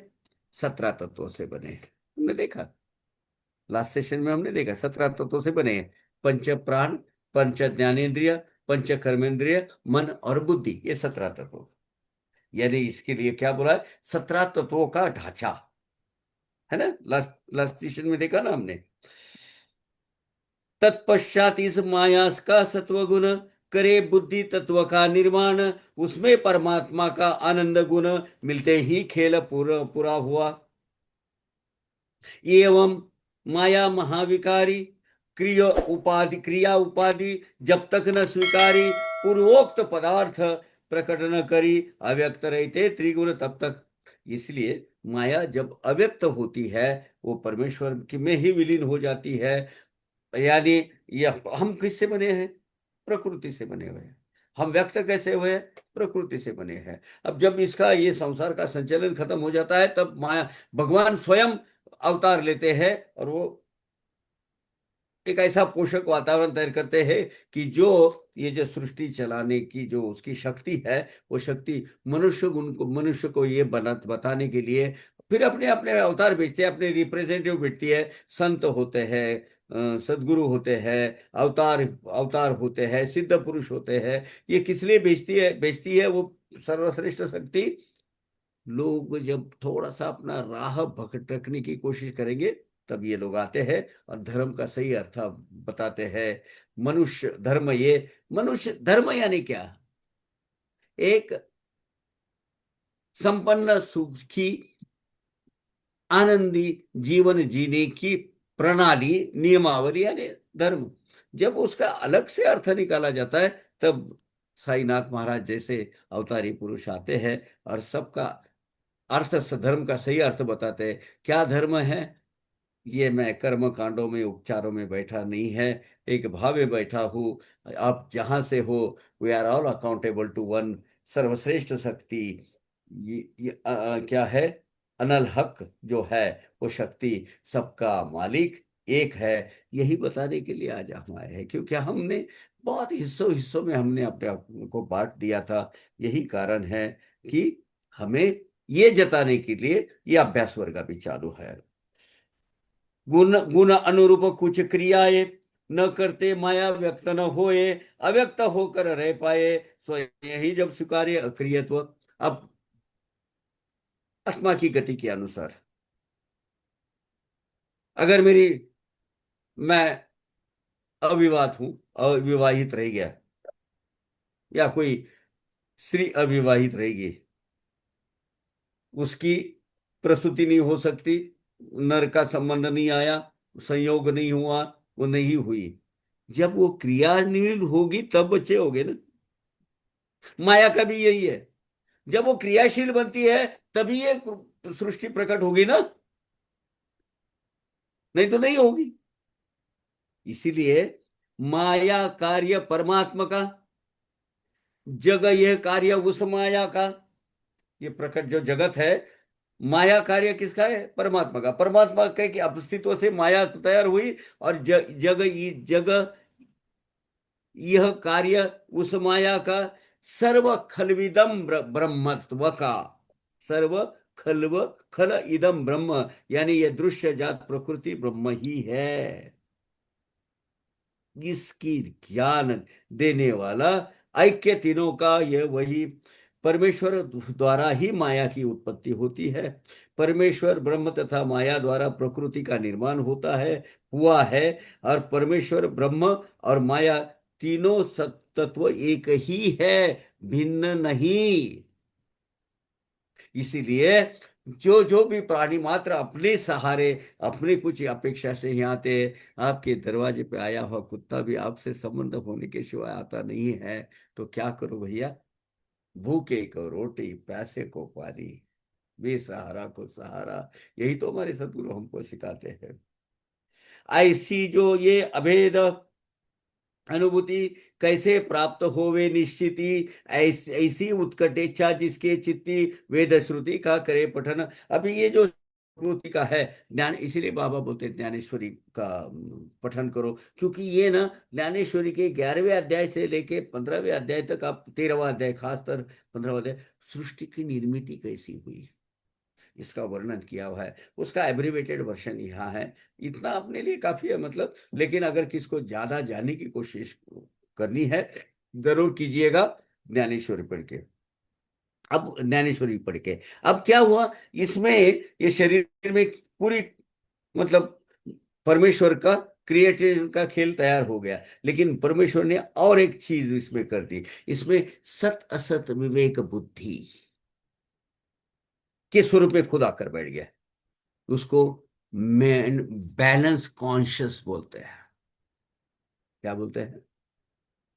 17 तत्वों से बने हैं। हमने देखा, लास्ट सेशन में हमने देखा 17 तत्वों से बने हैं। पंच प्राण, पंच ज्ञानेन्द्रिय, पंच कर्मेंद्रिय, मन और बुद्धि, ये 17 तत्व। यानी इसके लिए क्या बोला है? 17 तत्वों का ढांचा है ना। लास्ट लास्ट सेशन में देखा ना हमने। तत्पश्चात इस माया का सत्वगुण करे बुद्धि तत्व का निर्माण, उसमें परमात्मा का आनंद गुण मिलते ही खेल पूरा पूरा हुआ। एवं माया महाविकारी, क्रिया उपाधि जब तक न स्वीकारी, पूर्वोक्त पदार्थ प्रकट न करी, अव्यक्त रहते त्रिगुण तब तक। इसलिए माया जब अव्यक्त होती है, वो परमेश्वर की में ही विलीन हो जाती है। यानी यह हम किससे बने हैं? प्रकृति से बने हुए हैं। हम व्यक्त कैसे हुए हैं? प्रकृति से बने हैं। अब जब इसका ये संसार का संचालन खत्म हो जाता है, तब माया, भगवान स्वयं अवतार लेते हैं और वो एक ऐसा पोषक वातावरण तैयार करते हैं कि जो ये जो सृष्टि चलाने की जो उसकी शक्ति है, वो शक्ति मनुष्य को ये बताने के लिए फिर अपने अपने अवतार भेजते हैं, अपने रिप्रेजेंटेटिव भेजती है। संत होते हैं, सदगुरु होते हैं, अवतार अवतार होते हैं, सिद्ध पुरुष होते हैं। ये किस लिए भेजती है वो सर्वश्रेष्ठ शक्ति? लोग जब थोड़ा सा अपना राह भटकने की कोशिश करेंगे, तब ये लोग आते हैं और धर्म का सही अर्थ बताते हैं। मनुष्य धर्म, ये मनुष्य धर्म यानी क्या? एक संपन्न सुखी आनंदी जीवन जीने की प्रणाली, नियमावली यानी धर्म। जब उसका अलग से अर्थ निकाला जाता है, तब साईनाथ महाराज जैसे अवतारी पुरुष आते हैं और सबका अर्थ, धर्म का सही अर्थ बताते हैं। क्या धर्म है? ये मैं कर्म कांडों में उपचारों में बैठा नहीं है, एक भाव में बैठा हूँ। आप जहां से हो, we are all accountable to one, सर्वश्रेष्ठ शक्ति। क्या है? अनल हक जो है, वो शक्ति सबका मालिक एक है। यही बताने के लिए आज हम आए हैं, क्योंकि हमने बहुत हिस्सों हिस्सों में हमने अपने आप को बांट दिया था। यही कारण है कि हमें ये जताने के लिए ये अभ्यास वर्ग अभी चालू है। गुण गुण अनुरूप कुछ क्रियाएं न करते माया व्यक्त न होए, अव्यक्त होकर रह पाए, सो यही जब स्वीकार्य अक्रियत्व। अब आत्मा की गति के अनुसार, अगर मेरी, मैं अविवाहित हूं, अविवाहित रह गया, या कोई स्त्री अविवाहित रहेगी, उसकी प्रसूति नहीं हो सकती, नर का संबंध नहीं आया, संयोग नहीं हुआ, वो नहीं हुई। जब वो क्रियान्वित होगी तब बच्चे होंगे ना। माया का भी यही है, जब वो क्रियाशील बनती है तभी ये तो सृष्टि प्रकट होगी ना, नहीं तो नहीं होगी। इसीलिए माया कार्य परमात्मा का, जग यह कार्य उस माया का। ये प्रकट जो जगत है, माया कार्य किसका है? परमात्मा का। परमात्मा के अस्तित्व से माया तैयार हुई, और जग यह कार्य उस माया का, सर्व खलविदम ब्रह्मत्व का। सर्व खलव खल इदम ब्रह्म, यानी ये दृश्य जात प्रकृति ब्रह्म ही है। इसकी ज्ञान देने वाला ऐक्य तीनों का, यह वही परमेश्वर द्वारा ही माया की उत्पत्ति होती है। परमेश्वर ब्रह्म तथा माया द्वारा प्रकृति का निर्माण होता है, हुआ है। और परमेश्वर ब्रह्म और माया तीनों तत्व एक ही है, भिन्न नहीं। इसीलिए जो जो भी प्राणी मात्र अपने सहारे, अपने कुछ अपेक्षा से ही आते हैं। आपके दरवाजे पे आया हुआ कुत्ता भी आपसे संबंध होने के सिवाय आता नहीं है। तो क्या करो भैया? भूखे को रोटी, प्यासे को पानी, बेसहारा को सहारा। यही तो हमारे सद्गुरु हमको सिखाते हैं। ऐसी जो ये अभेद अनुभूति कैसे प्राप्त होवे निश्चिति, ऐसी उत्कट इच्छा जिसके चित्ती, वेद श्रुति का करे पठन। अभी ये जो श्रुति का है ज्ञान, इसीलिए बाबा बोलते हैं ज्ञानेश्वरी का पठन करो। क्योंकि ये ना, ज्ञानेश्वरी के 11वें अध्याय से लेके 15वें अध्याय तक, आप 13वां अध्याय, खासकर 15वां अध्याय, सृष्टि की निर्मिति कैसी हुई इसका वर्णन किया हुआ है। उसका एब्रिवेटेड वर्जन यहाँ है। इतना अपने लिए काफी है मतलब। लेकिन अगर किसको ज्यादा जानने की कोशिश करनी है, जरूर कीजिएगा ज्ञानेश्वरी पढ़ के। अब ज्ञानेश्वरी पढ़ के अब क्या हुआ इसमें, ये शरीर में पूरी मतलब परमेश्वर का क्रिएशन का खेल तैयार हो गया। लेकिन परमेश्वर ने और एक चीज इसमें कर दी। इसमें सत असत विवेक बुद्धि के स्वरूप में खुद आकर बैठ गया। उसको मैन बैलेंस कॉन्शियस बोलते हैं। क्या बोलते हैं?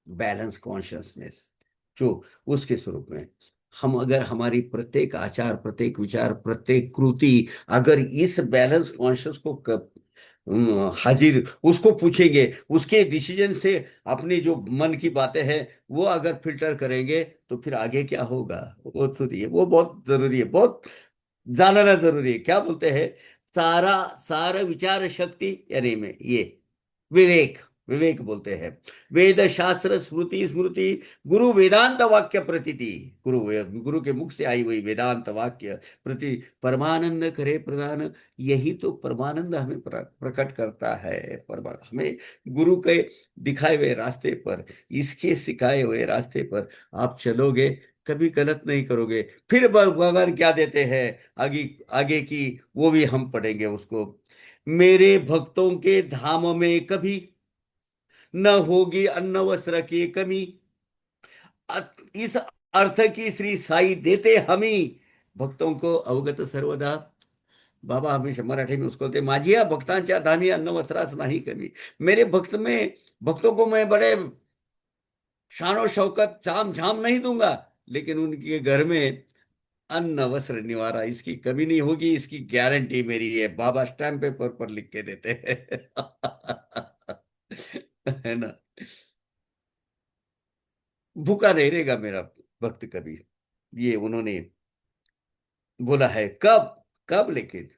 Balance consciousness. जो उसके स्वरूप में, हम अगर हमारी प्रत्येक आचार, प्रत्येक विचार, प्रत्येक कृति, अगर इस बैलेंस कॉन्शियस को हाजिर उसको पूछेंगे, उसके डिसीजन से अपनी जो मन की बातें हैं वो अगर फिल्टर करेंगे, तो फिर आगे क्या होगा वो सुनिए। वो बहुत जरूरी है, बहुत जानना जरूरी है। क्या बोलते हैं? सारा सार विचार शक्ति, यानी में ये विवेक, विवेक बोलते हैं। वेद शास्त्र स्मृति स्मृति, गुरु वेदांत वाक्य प्रतीति। गुरु के मुख से आई हुई वेदांत वाक्य प्रति परमानंद करे प्रदान। यही तो परमानंद हमें प्रकट करता है। परमान हमें गुरु के दिखाए हुए रास्ते पर, इसके सिखाए हुए रास्ते पर आप चलोगे, कभी गलत नहीं करोगे। फिर भगवान क्या देते हैं आगे, आगे की वो भी हम पढ़ेंगे उसको। मेरे भक्तों के धाम में कभी न होगी अन्न वस्त्र की कमी। इस अर्थ की श्री साई देते हम ही भक्तों को अवगत सर्वदा। बाबा हमेशा मराठी में उसको बोलते, माझिया भक्तांच्या धामी अन्न वस्त्रास नाही कमी। मेरे भक्त में, भक्तों को मैं बड़े शानो शौकत चाम झाम नहीं दूंगा, लेकिन उनके घर में अन्न वस्त्र निवारा इसकी कमी नहीं होगी, इसकी गारंटी मेरी है। बाबा स्टैम्प पेपर पर लिख के देते हैं। है ना? भूखा नहीं रहेगा मेरा भक्त कभी, ये उन्होंने बोला है। कब? कब लेकिन?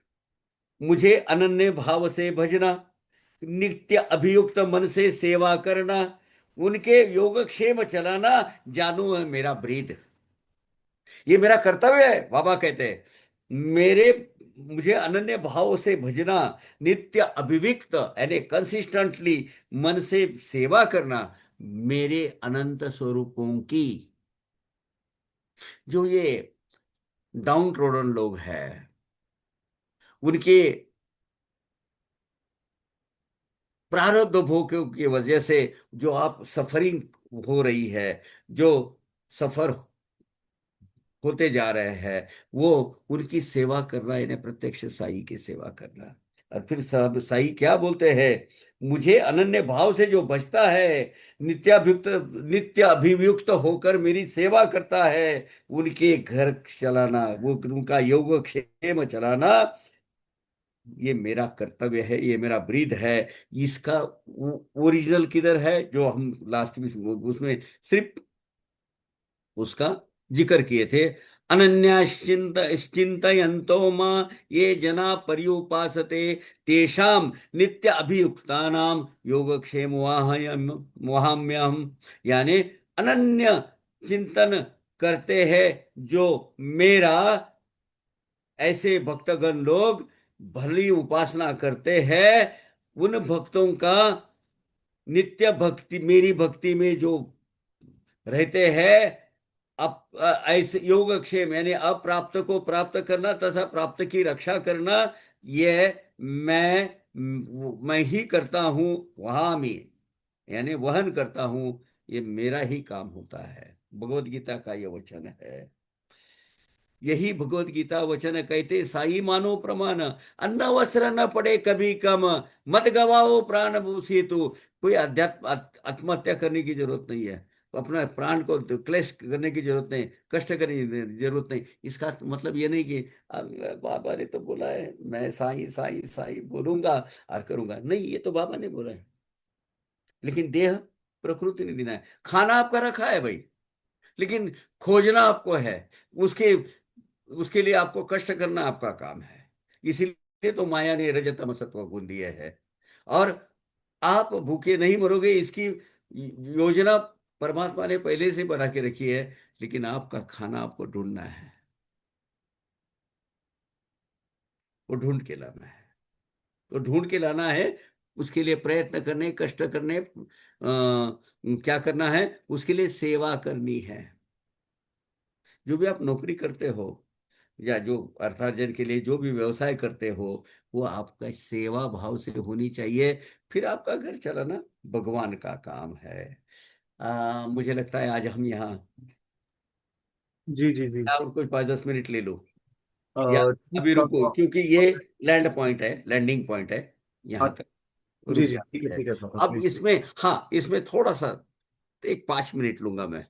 मुझे अनन्य भाव से भजना, नित्य अभियुक्त मन से सेवा करना, उनके योगक्षेम चलाना, जानू है मेरा ब्रीद। ये मेरा कर्तव्य है, बाबा कहते हैं। मेरे मुझे अनन्य भाव से भजना, नित्य अभिविक्त यानी कंसिस्टेंटली मन से सेवा करना, मेरे अनंत स्वरूपों की। जो ये डाउन ट्रोडन लोग हैं, उनके प्रारब्ध भोगों की वजह से जो आप सफरिंग हो रही है, जो सफर होते जा रहे हैं, वो उनकी सेवा करना, इन्हें प्रत्यक्ष साई की सेवा करना। और फिर सब साई क्या बोलते हैं, मुझे अनन्य भाव से जो बचता है, नित्याभियुक्त नित्य अभियुक्त होकर मेरी सेवा करता है, उनके घर चलाना, वो उनका योगक्षेम चलाना, ये मेरा कर्तव्य है, ये मेरा ब्रीद है। इसका ओरिजिनल किधर है, जो हम लास्ट में उसमें सिर्फ उसका जिक्र किए थे। अनन्याश्चिंत चिंतयन्तो मां ये जना पर्युपासते तेषाम नित्य अभियुक्तानाम योगक्षेम वहाम्यहम्। यानी अनन्य चिंतन करते हैं जो मेरा, ऐसे भक्तगण लोग भली उपासना करते हैं, उन भक्तों का नित्य भक्ति, मेरी भक्ति में जो रहते हैं, ऐसे योगक्षेम यानी अप्राप्त को प्राप्त करना तथा प्राप्त की रक्षा करना, यह मैं ही करता हूं, वहां में यानी वहन करता हूं, ये मेरा ही काम होता है। भगवत गीता का ये वचन है। यही भगवत गीता वचन कहते, साई मानो प्रमाण, अन्न वस्त्र न पड़े कभी कम, मत गवाओ प्राण सेतु। कोई आत्महत्या करने की जरूरत नहीं है, अपना प्राण को क्लेश करने की जरूरत नहीं, कष्ट करने की जरूरत नहीं। इसका मतलब ये नहीं कि बाबा ने तो बोला है मैं साई साई साई बोलूंगा और करूंगा, नहीं, ये तो बाबा ने बोला है। लेकिन देह प्रकृति ने देना है, खाना आपका रखा है भाई, लेकिन खोजना आपको है, उसके उसके लिए आपको कष्ट करना आपका काम है। इसीलिए तो माया ने रजत तम सत्व गुण दिए है। और आप भूखे नहीं मरोगे, इसकी योजना परमात्मा ने पहले से बना के रखी है, लेकिन आपका खाना आपको ढूंढना है, वो ढूंढ के लाना है, वो ढूंढ के लाना है। उसके लिए प्रयत्न करने, कष्ट करने, क्या करना है, उसके लिए सेवा करनी है। जो भी आप नौकरी करते हो या जो अर्थार्जन के लिए जो भी व्यवसाय करते हो, वो आपका सेवा भाव से होनी चाहिए। फिर आपका घर चलाना भगवान का काम है। मुझे लगता है आज हम यहाँ जी जी जी। और कुछ 5-10 मिनट ले लो, या ठीक अभी था रुको, क्योंकि ये लैंड पॉइंट है, लैंडिंग पॉइंट है, यहाँ तक जी रुक जी, जाते हैं। ठीक है पापा अब प्लीज। इसमें, हाँ, इसमें थोड़ा सा एक 5 मिनट लूंगा मैं,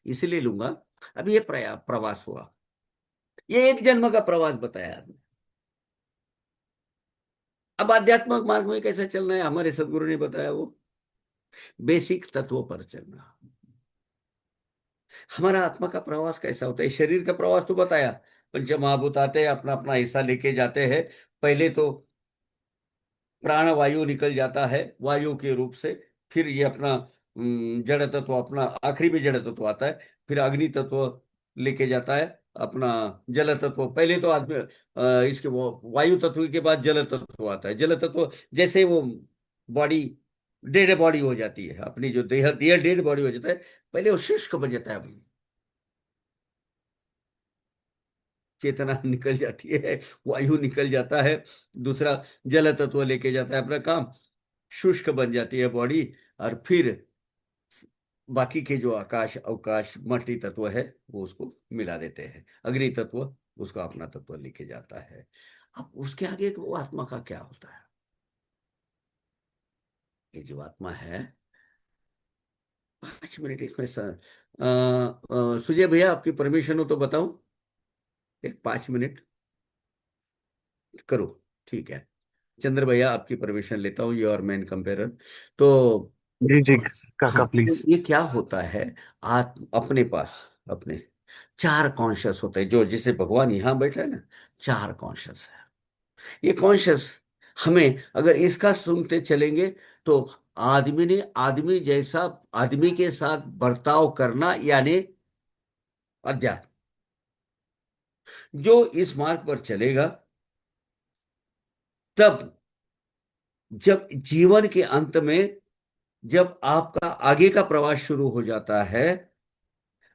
इसलिए लूंगा। अभी ये प्रवास हुआ, ये एक जन्म का प्रवास बताया आपने। अब आध्यात्मिक मार्ग में कैसे चलना है, हमारे सदगुरु ने बताया, वो बेसिक तत्वों पर चलना। हमारा आत्मा का प्रवास कैसा होता है, शरीर का प्रवास तो बताया, पंच महाभूत आते हैं, अपना अपना हिस्सा लेके जाते हैं। पहले तो प्राण वायु निकल जाता है वायु के रूप से, फिर ये अपना जड़ तत्व, अपना आखिरी में जड़ तत्व आता है, फिर अग्नि तत्व लेके जाता है, अपना जल तत्व, पहले तो आदमी इसके वो वायु तत्व के बाद जल तत्व आता है। जल तत्व जैसे वो बॉडी डेड बॉडी हो जाती है, अपनी जो देह देह डेड बॉडी हो जाता है, पहले वो शुष्क बन जाता है, चेतना निकल जाती है, वायु निकल जाता है, दूसरा जल तत्व लेके जाता है अपना काम, शुष्क बन जाती है बॉडी। और फिर बाकी के जो आकाश अवकाश मट्टी तत्व है, वो उसको मिला देते हैं, अग्नि तत्व उसका अपना तत्व लेके जाता है। अब उसके आगे वो आत्मा का क्या होता है, ये जो आत्मा है, 5 मिनट इसमें सुजय भैया आपकी परमिशन हो तो बताऊं, एक 5 मिनट करो, ठीक है। चंद्र भैया आपकी परमिशन लेता हूँ, ये और मैन कंपेरर। तो जी जी हाँ, काका तो प्लीज। ये क्या होता है, अपने पास अपने चार कॉन्शियस होते हैं, जो जिसे भगवान यहाँ बैठा है ना, चार कॉन्शियस है। ये कॉन्शियस हमें अगर इसका सुनते चलेंगे, तो आदमी ने आदमी जैसा आदमी के साथ बर्ताव करना, यानी अध्यात्म, जो इस मार्ग पर चलेगा, तब जब जीवन के अंत में जब आपका आगे का प्रवास शुरू हो जाता है,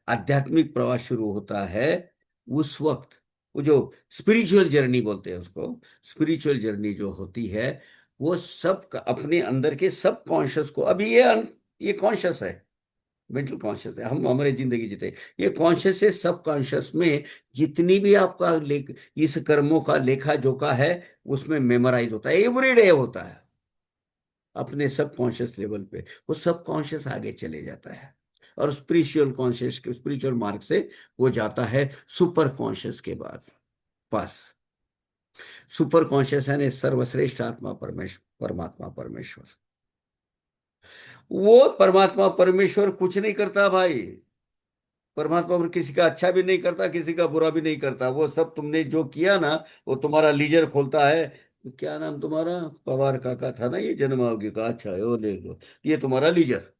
आध्यात्मिक प्रवास शुरू होता है, उस वक्त वो जो स्पिरिचुअल जर्नी बोलते हैं उसको, स्पिरिचुअल जर्नी जो होती है, वो सब अपने अंदर के सब कॉन्शियस को, अभी ये कॉन्शियस है, मेंटल कॉन्शियस है, हम हमारी जिंदगी जीते। ये कॉन्शियस से सब कॉन्शियस में जितनी भी आपका इस कर्मों का लेखा जोखा है, उसमें मेमोराइज होता है, एवरी डे होता है अपने सब कॉन्शियस लेवल पे। वो सब कॉन्शियस आगे चले जाता है, और स्पिरिचुअल कॉन्शियस के स्पिरिचुअल मार्ग से वो जाता है सुपर कॉन्शियस के बाद पास। सुपर कॉन्शियस यानी सर्वश्रेष्ठ आत्मा परमेश्वर, परमात्मा परमेश्वर। वो परमात्मा परमेश्वर कुछ नहीं करता भाई। परमात्मा पर किसी का अच्छा भी नहीं करता, किसी का बुरा भी नहीं करता। वो सब तुमने जो किया ना, वो तुम्हारा लीजर खोलता है। क्या नाम तुम्हारा? पवार काका था ना, ये जन्मावगी का, अच्छा है, वो ले लो, ये तुम्हारा लीजर।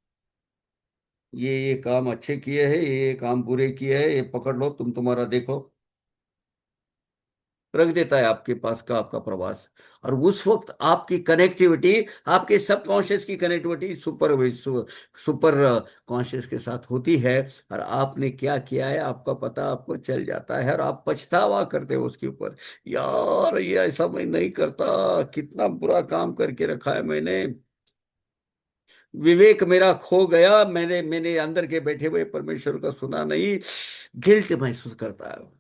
ये काम अच्छे किए हैं, ये काम बुरे किए हैं, ये पकड़ लो, तुम तुम्हारा देखो। रख देता है आपके पास का आपका प्रवास। और उस वक्त आपकी कनेक्टिविटी, आपके सबकॉन्शियस की कनेक्टिविटी सुपर कॉन्शियस के साथ होती है। और आपने क्या किया है आपका पता आपको चल जाता है, और आप पछतावा करते हो उसके ऊपर। यार ये ऐसा मैं नहीं करता, कितना बुरा काम करके रखा है मैंने। विवेक मेरा खो गया, मैंने मैंने अंदर के बैठे हुए परमेश्वर का सुना नहीं। गिल्ट महसूस करता है।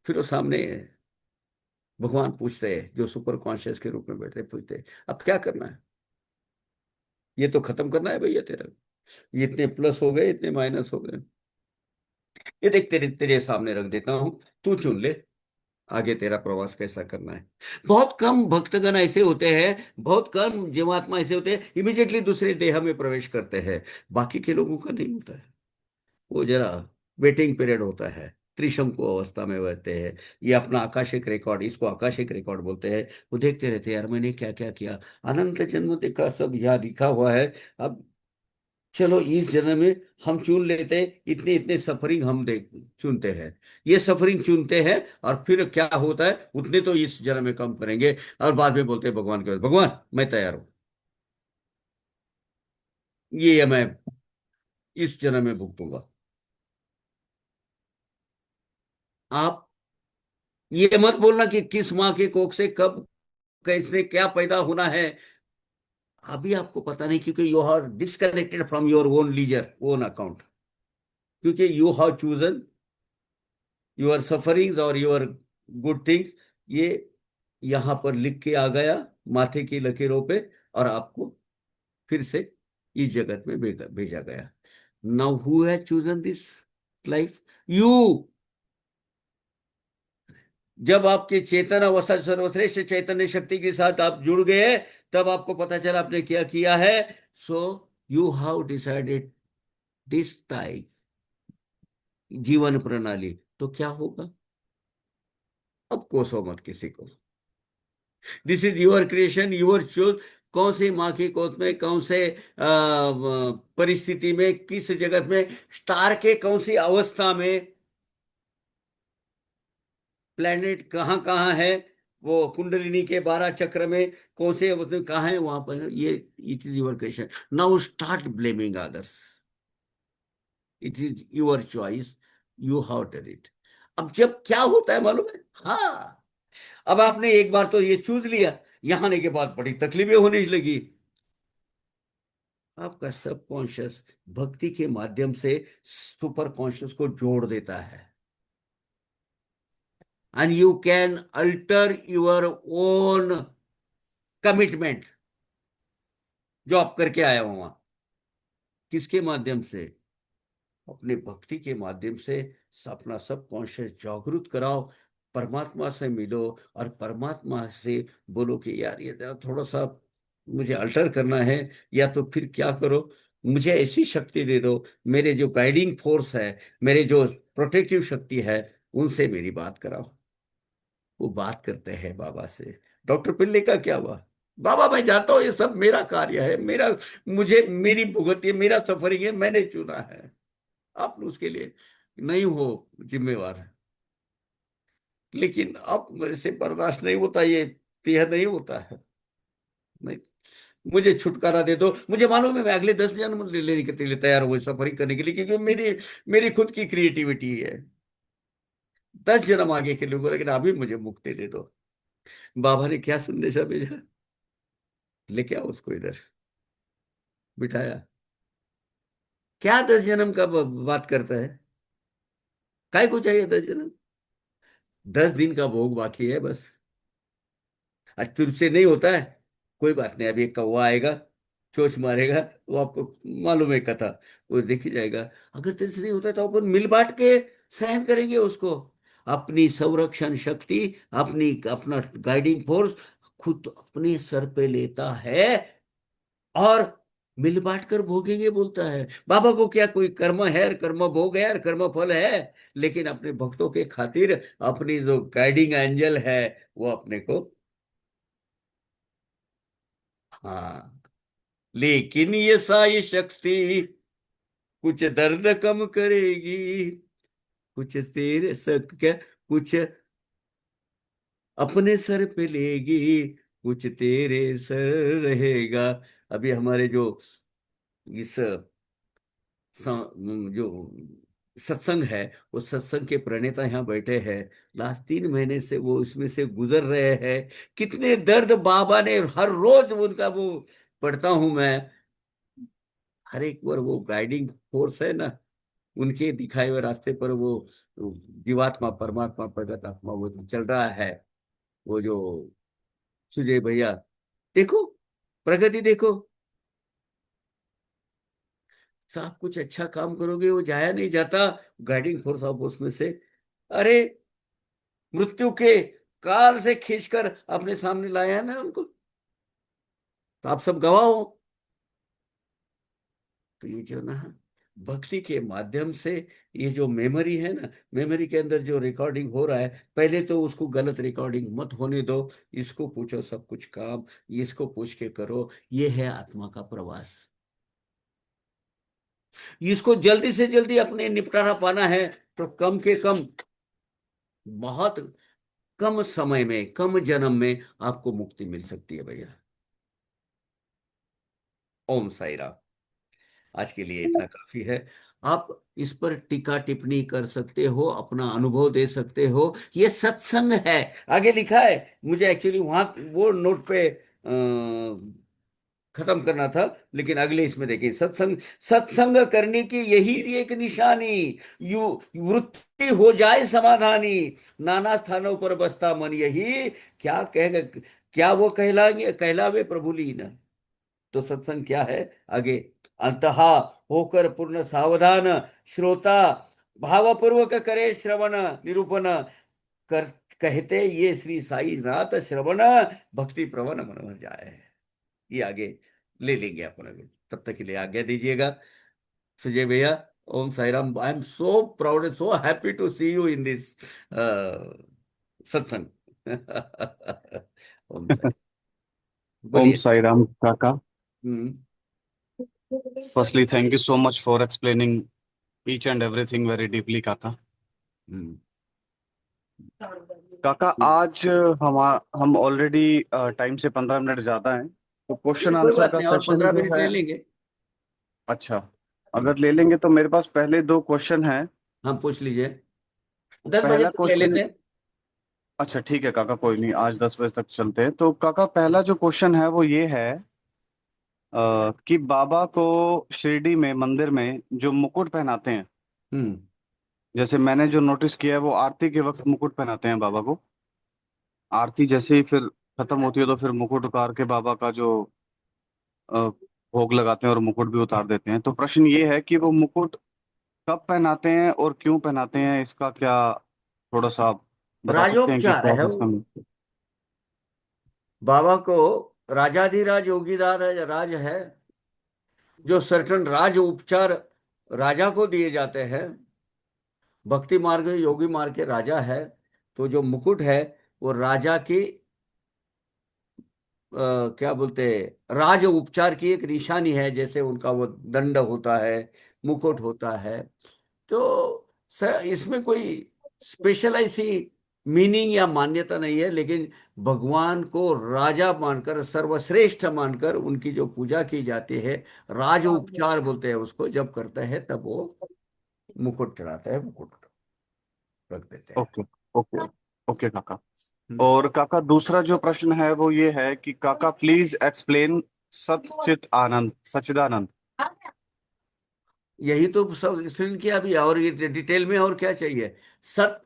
फिर वो सामने भगवान पूछते हैं, जो सुपर कॉन्शियस के रूप में बैठे, पूछते हैं अब क्या करना है? ये तो खत्म करना है भैया तेरा। ये इतने प्लस हो गए, इतने माइनस हो गए। ये देख, तेरे तेरे सामने रख देता हूं, तू चुन ले आगे तेरा प्रवास कैसा करना है। बहुत कम भक्तगण ऐसे होते हैं, बहुत कम जीवात्मा ऐसे होते हैं इमीडिएटली दूसरे देह में प्रवेश करते हैं। बाकी के लोगों का नहीं होता है। वो जरा वेटिंग पीरियड होता है, त्रिशंकु अवस्था में रहते हैं। ये अपना आकाशिक रिकॉर्ड, इसको आकाशिक रिकॉर्ड बोलते हैं। वो देखते रहते हैं, यार मैंने क्या क्या किया, अनंत जन्म देखा, सब यहाँ लिखा हुआ है। अब चलो इस जन्म में हम चुन लेते हैं, इतने इतने सफरिंग हम देख चुनते हैं। ये सफरिंग चुनते हैं, और फिर क्या होता है, उतने तो इस जन्म में कम करेंगे। और बाद में बोलते हैं भगवान के पास, भगवान मैं तैयार हूं, ये मैं इस जन्म में भुगतूंगा। आप ये मत बोलना कि किस माँ के कोख से कब कैसे क्या पैदा होना है, अभी आपको पता नहीं, क्योंकि you are disconnected from your own ledger, own account. क्योंकि you have chosen your sufferings और योर गुड थिंग्स। ये यहां पर लिख के आ गया माथे की लकीरों पे, और आपको फिर से इस जगत में भेजा गया। Now who has chosen this life? You. जब आपके चेतन अवस्था सर्वश्रेष्ठ चैतन्य शक्ति के साथ आप जुड़ गए, तब आपको पता चला आपने क्या किया है। So you have decided this type जीवन प्रणाली। तो क्या होगा? अब कोसो मत किसी को। This is your creation, your choose. कौन सी माँ की गोद में, कौन से परिस्थिति में, किस जगत में, स्टार के कौन सी अवस्था में, प्लेनेट कहाँ कहाँ है, वो कुंडलिनी के 12 चक्र में कौन से अवस्था में कहाँ है, वहां पर ये। It is your creation. Now start blaming others. It is your choice, you have done it. अब जब क्या होता है मालूम है? हाँ, अब आपने एक बार तो ये चूज लिया, यहां आने के बाद बड़ी तकलीफें होने लगी। आपका सबकॉन्शियस भक्ति के माध्यम से सुपर कॉन्शियस को जोड़ देता है, and you can alter your own commitment जो आप करके आए हो वहां। किसके माध्यम से? अपने भक्ति के माध्यम से अपना सबकॉन्शियस जागृत कराओ, परमात्मा से मिलो, और परमात्मा से बोलो कि यार ये जरा थोड़ा सा मुझे अल्टर करना है, या तो फिर क्या करो, मुझे ऐसी शक्ति दे दो। मेरे जो गाइडिंग फोर्स है, मेरे जो प्रोटेक्टिव शक्ति है, उनसे मेरी बात कराओ। वो बात करते हैं बाबा से। डॉक्टर पिल्ले का क्या हुआ? बाबा मैं जानता हूँ ये सब मेरा कार्य है, मेरा, मुझे मेरी भुगत है, मेरा सफरिंग है, मैंने चुना है। आप उसके लिए नहीं हो जिम्मेवार। लेकिन अब मेरे से बर्दाश्त नहीं होता, ये यह नहीं होता है। नहीं, मुझे छुटकारा दे दो। मुझे मालूम है मैं अगले 10 जन्म लेने के लिए तैयार हूँ सफरिंग करने के लिए, क्योंकि मेरी मेरी खुद की क्रिएटिविटी है। 10 जन्म आगे के लोगों, लेकिन अभी मुझे मुक्ति दे दो। बाबा ने क्या संदेशा भेजा? लेके आओ उसको इधर। बिठाया। क्या 10 जन्म का बात करता है? काय को चाहिए 10 जन्म? 10 दिन का भोग बाकी है बस। आज तुझसे नहीं होता है, कोई बात नहीं, अभी एक कौवा आएगा, चोंच मारेगा, वो आपको मालूम है कथा, वो देखी जाएगा। अगर तुझसे नहीं होता तो अपन मिल बांट के सहन करेंगे उसको। अपनी संरक्षण शक्ति, अपनी अपना गाइडिंग फोर्स खुद अपने सर पे लेता है, और मिल बांट कर भोगेंगे बोलता है। बाबा को क्या कोई कर्म है, कर्म भोग है और कर्म फल है? लेकिन अपने भक्तों के खातिर अपनी जो गाइडिंग एंजल है, वो अपने को, हाँ, लेकिन ये साई शक्ति कुछ दर्द कम करेगी, कुछ तेरे सक क्या, कुछ अपने सर पे लेगी, कुछ तेरे सर रहेगा। अभी हमारे जो इस जो सत्संग है, वो सत्संग के प्रणेता यहाँ बैठे हैं। लास्ट 3 महीने से वो इसमें से गुजर रहे हैं। कितने दर्द बाबा ने, हर रोज उनका वो पढ़ता हूं मैं। हर एक बार वो गाइडिंग फोर्स है ना, उनके दिखाए हुए रास्ते पर वो जीवात्मा परमात्मा प्रगत आत्मा वो चल रहा है। वो जो सुजय भैया, देखो, प्रगति देखो। सब कुछ अच्छा काम करोगे वो जाया नहीं जाता, गाइडिंग फोर्स ऑफ उसमें से। अरे, मृत्यु के काल से खींचकर अपने सामने लाया है ना उनको, तो आप सब गवाह हो। तो ये जो ना भक्ति के माध्यम से, ये जो मेमोरी है ना, मेमोरी के अंदर जो रिकॉर्डिंग हो रहा है, पहले तो उसको गलत रिकॉर्डिंग मत होने दो। इसको पूछो सब कुछ काम, इसको पूछ के करो। ये है आत्मा का प्रवास। इसको जल्दी से जल्दी अपने निपटारा पाना है, तो कम के कम, बहुत कम समय में, कम जन्म में आपको मुक्ति मिल सकती है भैया। ओम साई राम। आज के लिए इतना काफी है। आप इस पर टीका टिप्पणी कर सकते हो, अपना अनुभव दे सकते हो। ये सत्संग है, आगे लिखा है। मुझे एक्चुअली वहां वो नोट पे खत्म करना था, लेकिन अगले इसमें देखिए, सत्संग, सत्संग करने की यही एक निशानी, यु वृत्ति हो जाए समाधानी, नाना स्थानों पर बसता मन यही, क्या कह, क्या वो कहलाएंगे, कहलावे प्रभु लीन। तो सत्संग क्या है? आगे, अंतहा होकर पूर्ण सावधान श्रोता, भावपूर्वक करे श्रवण निरूपण कर, कहते ये श्री साई नाथ श्रवण, भक्ति प्रवण मन में जाए। ये आगे ले लेंगे अपन अभी, तब तक के लिए आज्ञा दीजिएगा सुजय भैया। Om Sai Ram. I am so proud, so happy to see you in this satsang. Om Sai, Om बोलिए। साई राम काका। Hmm. Firstly thank you so much for explaining each and everything very deeply काका। हम्म। काका आज हम ऑलरेडी टाइम से 15 मिनट ज्यादा हैं, तो क्वेश्चन कोई आंसर बात का नहीं, और सेशन पंद्रह जो मिनट है। ले लेंगे। अच्छा, हम्म। अगर ले लेंगे तो मेरे पास पहले दो क्वेश्चन हैं। हाँ, पूछ लीजिए। 10 बजे पहला तक ले क्वेश्चन, लेते हैं। अच्छा ठीक है काका, कोई नहीं, आज 10 बजे तक चलते हैं। तो काका पहला जो क्वेश्चन है वो ये है कि बाबा को शिरडी में मंदिर में जो मुकुट पहनाते हैं, हम्म। जैसे मैंने जो नोटिस किया है वो आरती के वक्त मुकुट पहनाते हैं बाबा को। आरती जैसे ही फिर खत्म होती है तो फिर मुकुट उतार के बाबा का जो अ, भोग लगाते हैं और मुकुट भी उतार देते हैं। तो प्रश्न ये है कि वो मुकुट कब पहनाते हैं और क्यों पहनाते हैं, इसका क्या थोड़ा सा आप बता सकते हैं कि राजोपचार क्या है वो। सिस्टम है? बाबा को राजाधिराज योगीदार राज है, जो सर्टन राज उपचार राजा को दिए जाते हैं। भक्ति मार्ग योगी मार्ग के राजा है, तो जो मुकुट है वो राजा की क्या बोलते हैं, राज उपचार की एक निशानी है। जैसे उनका वो दंड होता है, मुकुट होता है। तो सर, इसमें कोई स्पेशल ऐसी मीनिंग या मान्यता नहीं है, लेकिन भगवान को राजा मानकर, सर्वश्रेष्ठ मानकर उनकी जो पूजा की जाती है, राज उपचार बोलते हैं उसको, जब करते हैं तब वो मुकुट चढ़ाते हैं, मुकुट रख देते हैं। ओके, ओके, काका। हम्म। और काका दूसरा जो प्रश्न है वो ये है कि काका प्लीज एक्सप्लेन सत चित आनंद सच्चिदानंद। यही तो सब एक्सप्लेन किया अभी, और ये डिटेल में और क्या चाहिए? सत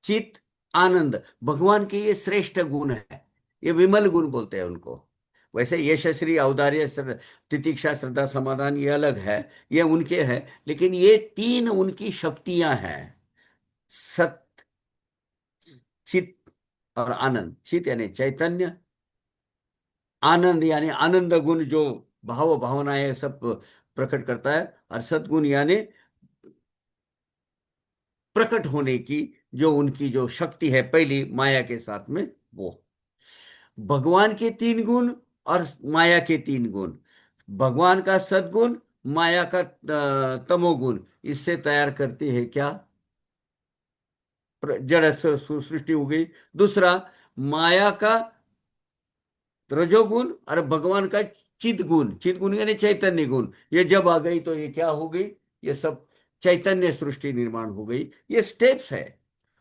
चित आनंद भगवान के ये श्रेष्ठ गुण है, ये विमल गुण बोलते हैं उनको। वैसे यश श्री औदार्य तितिक्षा श्रद्धा समाधान ये अलग है, ये उनके हैं, लेकिन ये तीन उनकी शक्तियां हैं। सत, चित और आनंद। चित यानी चैतन्य, आनंद यानी आनंद गुण जो भाव भावनाएं सब प्रकट करता है, और सद्गुण यानी प्रकट होने की जो उनकी जो शक्ति है पहली माया के साथ में, वो भगवान के तीन गुण और माया के तीन गुण। भगवान का सद्गुण, माया का तमोगुण, इससे तैयार करती है क्या? जड़ सृष्टि हो गई। दूसरा, माया का रजोगुण और भगवान का चिद गुण। चिद गुण यानी चैतन्य गुण, ये जब आ गई तो ये क्या हो गई? ये सब चैतन्य सृष्टि निर्माण हो गई। ये स्टेप्स है।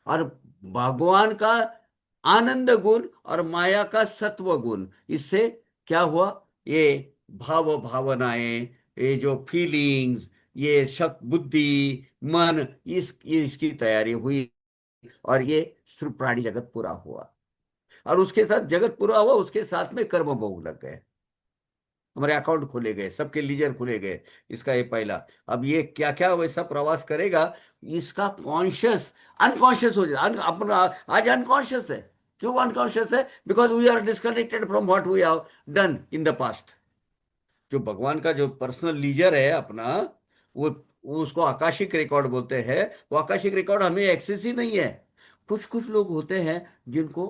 और भगवान का आनंद गुण और माया का सत्व गुण, इससे क्या हुआ? ये भाव भावनाएं, ये जो फीलिंग्स, ये शक बुद्धि, मन, ये इसकी तैयारी हुई, और ये प्राणी जगत पूरा हुआ। और उसके साथ जगत पूरा हुआ, उसके साथ में कर्म भोग लग गए, हमारे अकाउंट खुले गए, सबके लीजर खुले गए। इसका ये पहला। अब ये क्या क्या वैसा प्रवास करेगा, इसका कॉन्शियस अनकॉन्शियस हो जाए। अपना आज अनकॉन्शियस है। क्यों अनकॉन्शियस है? Because we are disconnected from what we have done in the past. जो भगवान का जो पर्सनल लीजर है अपना, वो उसको आकाशिक रिकॉर्ड बोलते हैं। वो आकाशिक रिकॉर्ड हमें एक्सेस ही नहीं है। कुछ कुछ लोग होते हैं जिनको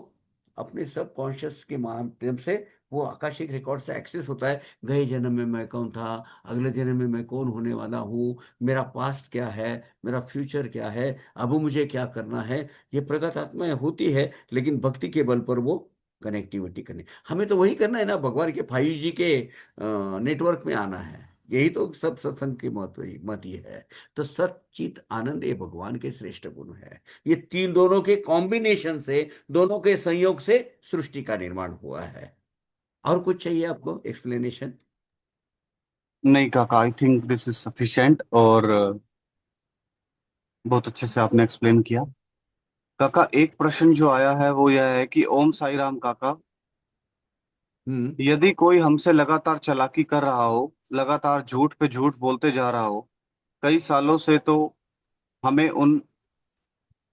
अपने सब कॉन्शियस के माध्यम से वो आकाशिक रिकॉर्ड से एक्सेस होता है। गए जन्म में मैं कौन था, अगले जन्म में मैं कौन होने वाला हूँ, मेरा पास्ट क्या है, मेरा फ्यूचर क्या है, अब मुझे क्या करना है, ये प्रगत आत्माएं होती है। लेकिन भक्ति के बल पर वो कनेक्टिविटी करनी, हमें तो वही करना है ना, भगवान के 5G के नेटवर्क में आना है। यही तो सब सत्संग की महत्व मत ये है। तो सच्चित आनंद ये भगवान के श्रेष्ठ गुण है। ये तीन दोनों के कॉम्बिनेशन से, दोनों के संयोग से सृष्टि का निर्माण हुआ है। और कुछ चाहिए आपको एक्सप्लेनेशन? नहीं काका, I think this is sufficient. और बहुत अच्छे से आपने एक्सप्लेन किया। काका, एक प्रश्न जो आया है वो यह है कि ओम साई राम काका, हम्म। यदि कोई हमसे लगातार चालाकी कर रहा हो, लगातार झूठ पे झूठ बोलते जा रहा हो कई सालों से, तो हमें उन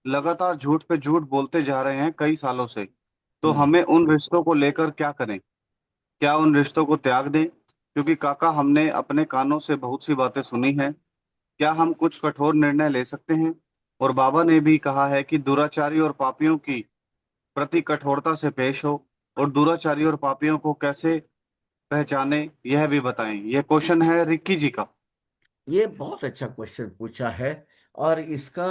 लगातार झूठ पे झूठ बोलते जा रहे हैं कई सालों से, तो हम्म। हमें उन रिश्तों को लेकर क्या करें? क्या उन रिश्तों को त्याग दें? क्योंकि काका, हमने अपने कानों से बहुत सी बातें सुनी हैं। क्या हम कुछ कठोर निर्णय ले सकते हैं? और बाबा ने भी कहा है कि दुराचारी और पापियों की प्रति कठोरता से पेश हो, और दुराचारी और पापियों को कैसे पहचाने यह भी बताएं। यह क्वेश्चन है रिक्की जी का। ये बहुत अच्छा क्वेश्चन पूछा है। और इसका,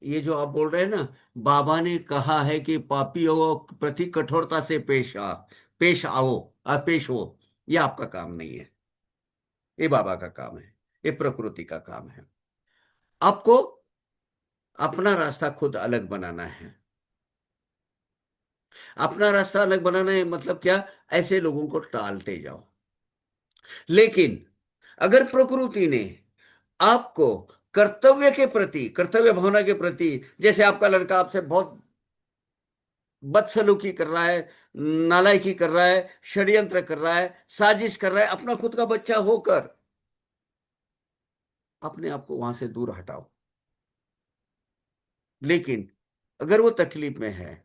ये जो आप बोल रहे हैं ना, बाबा ने कहा है कि पापियों के प्रति कठोरता से पेश आओ, पेश हो, ये आपका काम नहीं है, ये बाबा का काम है, ये प्रकृति का काम है। आपको अपना रास्ता खुद अलग बनाना है। अपना रास्ता अलग बनाना है मतलब क्या? ऐसे लोगों को टालते जाओ। लेकिन अगर प्रकृति ने आपको कर्तव्य के प्रति, कर्तव्य भावना के प्रति, जैसे आपका लड़का आपसे बहुत बदसलूकी कर रहा है, नालायकी कर रहा है, षड्यंत्र कर रहा है, साजिश कर रहा है, अपना खुद का बच्चा होकर अपने आप को वहां से दूर हटाओ। लेकिन अगर वो तकलीफ में है,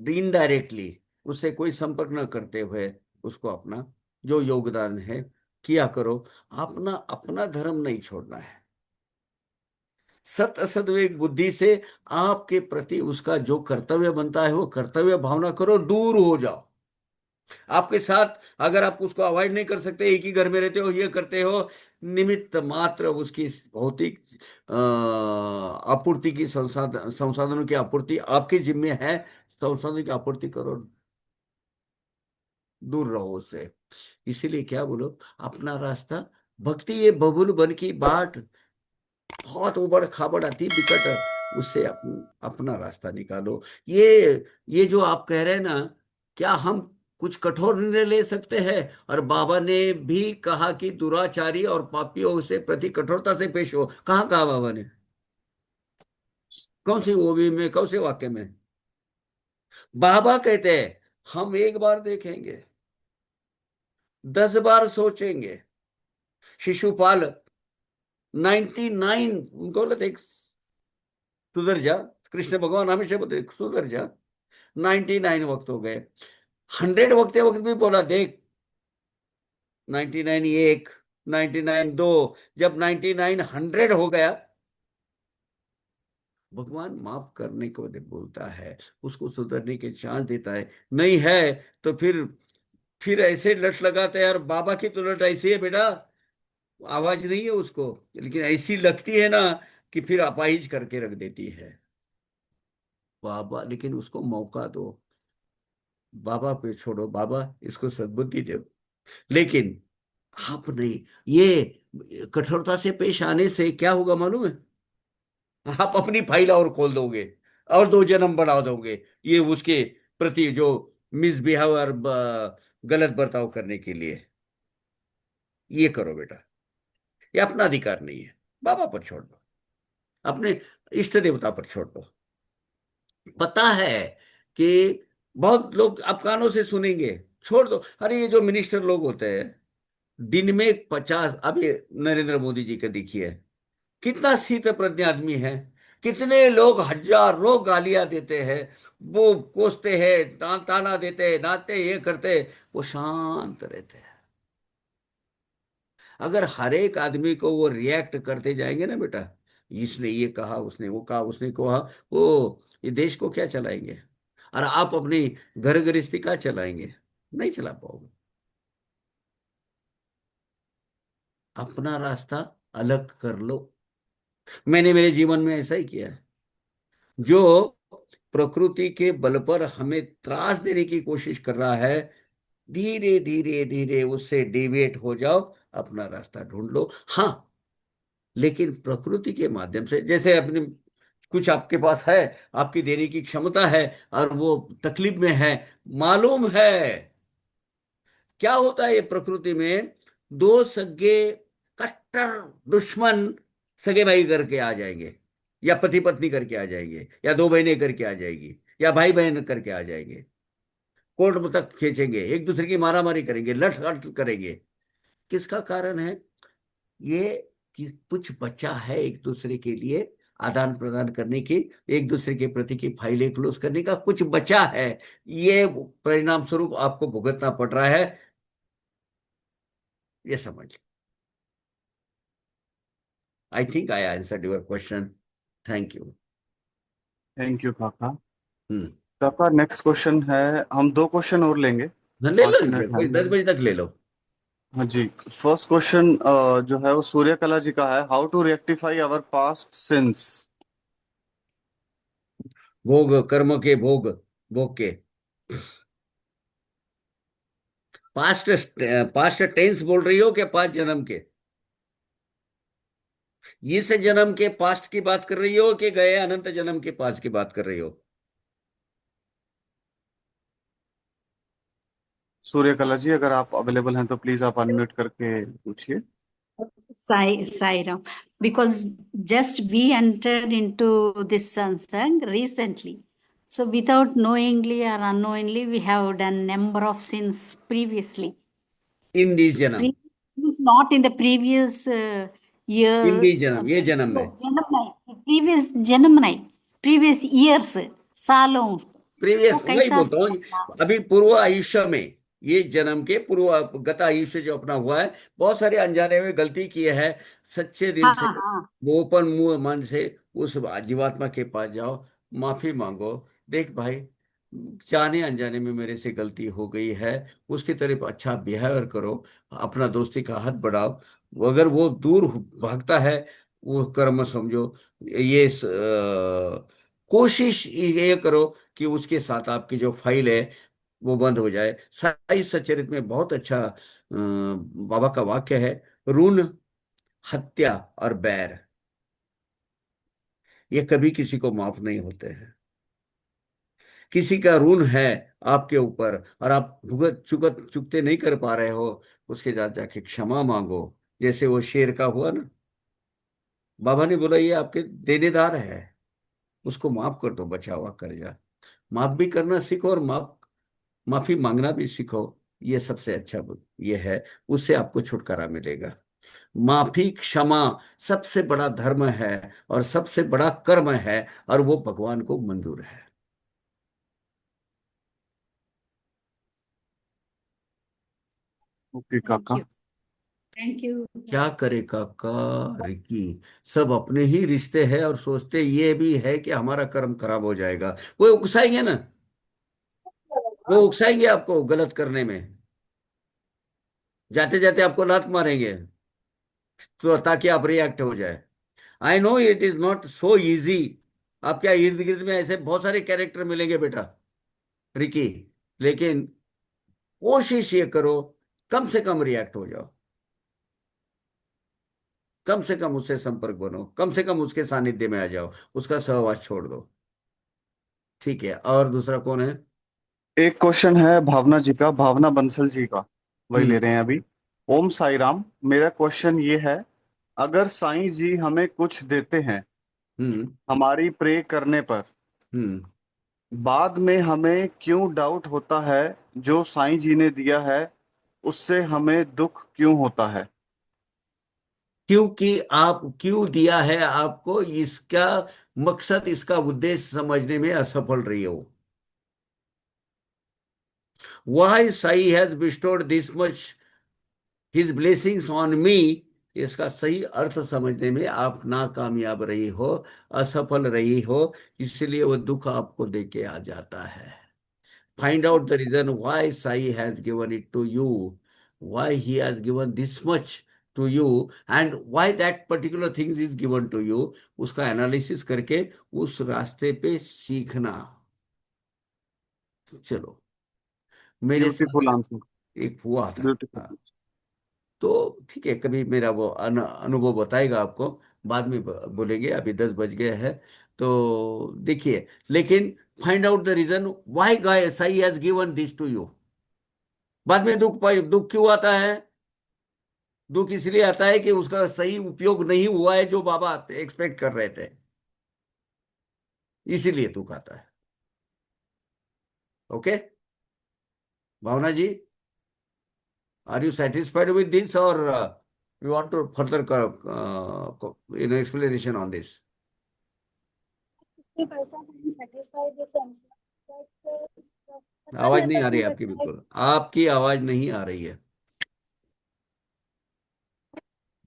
इनडायरेक्टली, उससे कोई संपर्क न करते हुए, उसको अपना जो योगदान है किया करो। अपना अपना धर्म नहीं छोड़ना है। सत असत विवेक बुद्धि से आपके प्रति उसका जो कर्तव्य बनता है वो कर्तव्य भावना करो, दूर हो जाओ। आपके साथ अगर आप उसको अवॉइड नहीं कर सकते, एक ही घर में रहते हो, ये करते हो, निमित्त मात्र उसकी भौतिक आपूर्ति की, संसाधनों की आपूर्ति आपकी जिम्मे है। संसाधनों की आपूर्ति करो, दूर रहो उससे। इसीलिए क्या बोलो, अपना रास्ता, भक्ति ये बबुल बन की बाट, बहुत उबड़ खाबड़ अति विकट, उससे अपना रास्ता निकालो। ये जो आप कह रहे हैं ना, क्या हम कुछ कठोर निर्णय ले सकते हैं। और बाबा ने भी कहा कि दुराचारी और पापियों से प्रति कठोरता से पेश हो। कहाँ कहा बाबा ने? कौन सी मूवी में, कौन से वाक्य में? बाबा कहते हैं हम एक बार देखेंगे, 10 बार सोचेंगे। शिशुपाल 99, उनको बोले थे सुधर जा। कृष्ण भगवान हमेशा बोलते सुधर जा। 99 वक्त हो गए, 100 वक्त वक्त भी बोला देख, 99 एक, 99 दो, जब 99 100 हो गया, भगवान माफ करने को बोलता है, उसको सुधरने के चांस देता है। नहीं है तो फिर ऐसे लट लगाते हैं। यार बाबा की तो लट ऐसी है बेटा, आवाज नहीं है उसको, लेकिन ऐसी लगती है ना कि फिर अपाहिज करके रख देती है। बाबा, लेकिन उसको मौका दो। बाबा पे छोड़ो, बाबा इसको सद्बुद्धि दो। लेकिन आप नहीं, ये कठोरता से पेश आने से क्या होगा मालूम है? आप अपनी फाइल और खोल दोगे, और 2 जन्म बढ़ा दोगे ये उसके प्रति जो मिसबिहेवियर, गलत बर्ताव करने के लिए। ये करो बेटा, ये अपना अधिकार नहीं है। बाबा पर छोड़ दो, अपने इष्ट देवता पर छोड़ दो। पता है कि बहुत लोग आप कानों से सुनेंगे, छोड़ दो। अरे ये जो मिनिस्टर लोग होते हैं, दिन में 50, अभी नरेंद्र मोदी जी का देखिए, कितना शीत प्रज्ञ आदमी है। कितने लोग हजारों गालियां देते हैं, वो कोसते हैं, ताना देते हैं, नाचते ये करते हैं, वो शांत रहते हैं। अगर हर एक आदमी को वो रिएक्ट करते जाएंगे ना बेटा, इसने ये कहा, उसने वो कहा, उसने कहा, वो ये देश को क्या चलाएंगे? और आप अपनी घर गृहस्थी का चलाएंगे? नहीं चला पाओगे। अपना रास्ता अलग कर लो। मैंने मेरे जीवन में ऐसा ही किया है। जो प्रकृति के बल पर हमें त्रास देने की कोशिश कर रहा है, धीरे धीरे धीरे उससे डिविएट हो जाओ, अपना रास्ता ढूंढ लो। हाँ, लेकिन प्रकृति के माध्यम से, जैसे अपने कुछ आपके पास है, आपकी देने की क्षमता है, और वो तकलीफ में है, मालूम है क्या होता है ये प्रकृति में? दो सगे कट्टर दुश्मन सगे भाई करके आ जाएंगे, या पति पत्नी करके आ जाएंगे, या दो बहनें करके आ जाएगी, या भाई बहन करके आ जाएंगे। कोर्ट तक खींचेंगे, एक दूसरे की मारामारी करेंगे, लठ लठ करेंगे। किसका कारण है ये? कि कुछ बचा है एक दूसरे के लिए आदान प्रदान करने की, एक दूसरे के प्रति की फाइलें क्लोज करने का कुछ बचा है। ये परिणाम स्वरूप आपको भुगतना पड़ रहा है, ये समझ। I think I answered your question. Thank you. Thank you काका। हम्म। काका नेक्स्ट क्वेश्चन है, हम 2 क्वेश्चन और लेंगे, ले लो, 5 मिनट है। कोई 10 बजे तक ले लो। हाँ जी। फर्स्ट क्वेश्चन जो है वो सूर्य कला जी का है, how to rectify our past sins. भोग, कर्म के भोग, भोग के पास्ट। पास्ट टेंस बोल रही हो कि 5 जन्म के? इस जन्म के पास्ट की बात कर रही हो कि गए अनंत जन्म के पास्ट की बात कर रही हो? सूर्य कला जी अगर आप अवेलेबल हैं तो प्लीज आप अनम्यूट करके पूछिए। Sai Ram, because just we entered into this satsang recently. So without knowingly or unknowingly, we have done number of sins previously. In this जन्म, Not in the previous in year, this जन्म, ये जन्म में, जन्म नहीं, previous जन्म नहीं, previous years, सालों। तो प्रीवियस वही कैसा बोलता हूँ, अभी पूर्व आयुष्य में, ये जन्म के पूर्व गत आयुष्य जो अपना हुआ है, बहुत सारे अनजाने में गलती किए हैं। सच्चे दिल हाँ से, हाँ वो ओपन मुंह मन से उस जीवात्मा के पास जाओ, माफी मांगो। देख भाई, जाने अनजाने में मेरे से गलती हो गई है, उसकी तरफ अच्छा बिहेवियर करो, अपना दोस्ती का हाथ बढ़ाओ। अगर वो दूर भागता है, वो कर्म समझो। ये कोशिश ये करो कि उसके साथ आपकी जो फाइल है वो बंद हो जाए। साई सच्चरित में बहुत अच्छा बाबा का वाक्य है, ऋण, हत्या और बैर, ये कभी किसी को माफ नहीं होते हैं। किसी का ऋण है आपके ऊपर और आप भुगत चुकत चुकते नहीं कर पा रहे हो, उसके साथ जाके क्षमा मांगो। जैसे वो शेर का हुआ ना, बाबा ने बोला ये आपके देनेदार है, उसको माफ कर दो, बचा हुआ कर्जा। माफ भी करना सीखो और माफी मांगना भी सीखो। ये सबसे अच्छा ये है, उससे आपको छुटकारा मिलेगा। माफी क्षमा सबसे बड़ा धर्म है और सबसे बड़ा कर्म है, और वो भगवान को मंजूर है। ओके Thank काका। you. Thank you. क्या करे काका, रिकी, सब अपने ही रिश्ते हैं और सोचते ये भी है कि हमारा कर्म खराब हो जाएगा। वो उकसाएंगे ना, वो उकसाएंगे आपको गलत करने में, जाते जाते आपको लात मारेंगे तो ताकि आप रिएक्ट हो जाए। I know it is not so easy. आपके इर्द गिर्द में ऐसे बहुत सारे कैरेक्टर मिलेंगे बेटा, रिकी, लेकिन कोशिश ये करो, कम से कम रिएक्ट हो जाओ, कम से कम उससे संपर्क बनो, कम से कम उसके सानिध्य में आ जाओ, उसका सहवास छोड़ दो। ठीक है, और दूसरा कौन है? एक क्वेश्चन है भावना जी का, भावना बंसल जी का, वही ले हम्म। रहे हैं अभी। ओम साई राम। मेरा क्वेश्चन ये है, अगर साईं जी हमें कुछ देते हैं हम्म। हमारी प्रे करने पर, हम्म। बाद में हमें क्यों डाउट होता है जो साईं जी ने दिया है उससे हमें दुख क्यों होता है? क्योंकि आप क्यों दिया है आपको, इसका मकसद, इसका उद्देश्य समझने में असफल रही हो। Why Sai has bestowed this much his blessings on me, इसका सही अर्थ समझने में आप नाकामयाब रही हो, असफल रही हो, इसलिए वो दुख आपको देके आ जाता है। Find out the reason why Sai has given it to you, why he has given this much to you, and why that particular thing is given to you. उसका एनालिसिस करके उस रास्ते पे सीखना। तो चलो, मेरे ब्यूटीफुल साथ आंसर। एक हुआ था। ब्यूटीफुल। हाँ, तो ठीक है, कभी मेरा वो अनुभव बताएगा आपको, बाद में बोलेंगे, अभी 10 बज गए हैं। तो देखिए, लेकिन find out the reason why guy Sai has given this to you. बाद में दुख क्यों आता है? दुख इसलिए आता है कि उसका सही उपयोग नहीं हुआ है जो बाबा एक्सपेक्ट कर रहे थे, इसीलिए दुख आता है। Okay, Bhavna ji, are you satisfied with this, or you want to further explanation on this? 50% I'm satisfied with the answer, पता नहीं आवाज नहीं ऐसा आ रही क्यों है आपकी, लगता है। बिल्कुल आपकी आवाज नहीं आ रही है।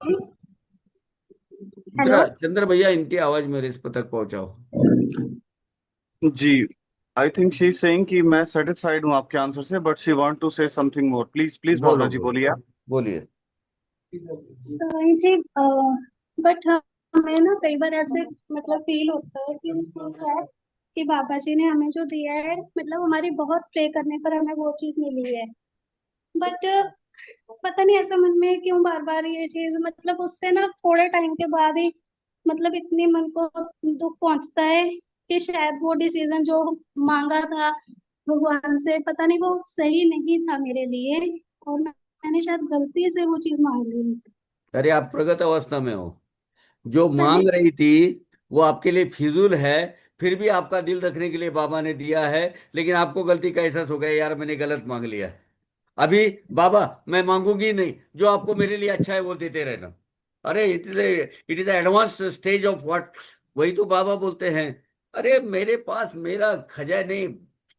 हेलो। जरा चंद्र भैया, इनकी आवाज मेरे इस तक पहुंचाओ। जी, I think she is saying कि मैं सेटिस्फाइड हूँ आपके आंसर से, but she want to say something more. Please please Bhavna बोलो जी बोलो, बोलिए आप। बोलिए। साईं जी, बट हमें ना कई बार ऐसे मतलब फील होता है कि है कि बाबा जी ने हमें जो दिया है, मतलब हमारी बहुत प्रे करने पर हमें वो चीज मिली है। बट पता नहीं ऐसा मन में क्यों बार बार ये चीज, मतलब उससे ना थोड़े टाइम के बाद ही मतलब इतनी मन को दुख पहुंचता है कि शायद वो डिसीजन जो मांगा था भगवान से, पता नहीं वो सही नहीं था मेरे लिए, और मैंने शायद गलती से वो चीज मांग ली उनसे। अरे आप प्रगत अवस्था में हो, जो हाँ जी। मांग रही थी वो आपके लिए फिजूल है, फिर भी आपका दिल रखने के लिए बाबा ने दिया है, लेकिन आपको गलती का एहसास हो गया, यार मैंने गलत मांग लिया। अभी बाबा मैं मांगूंगी नहीं, जो आपको मेरे लिए अच्छा है वो देते रहना। अरे it is advance stage of what. वही तो बाबा बोलते हैं, अरे मेरे पास मेरा खजाने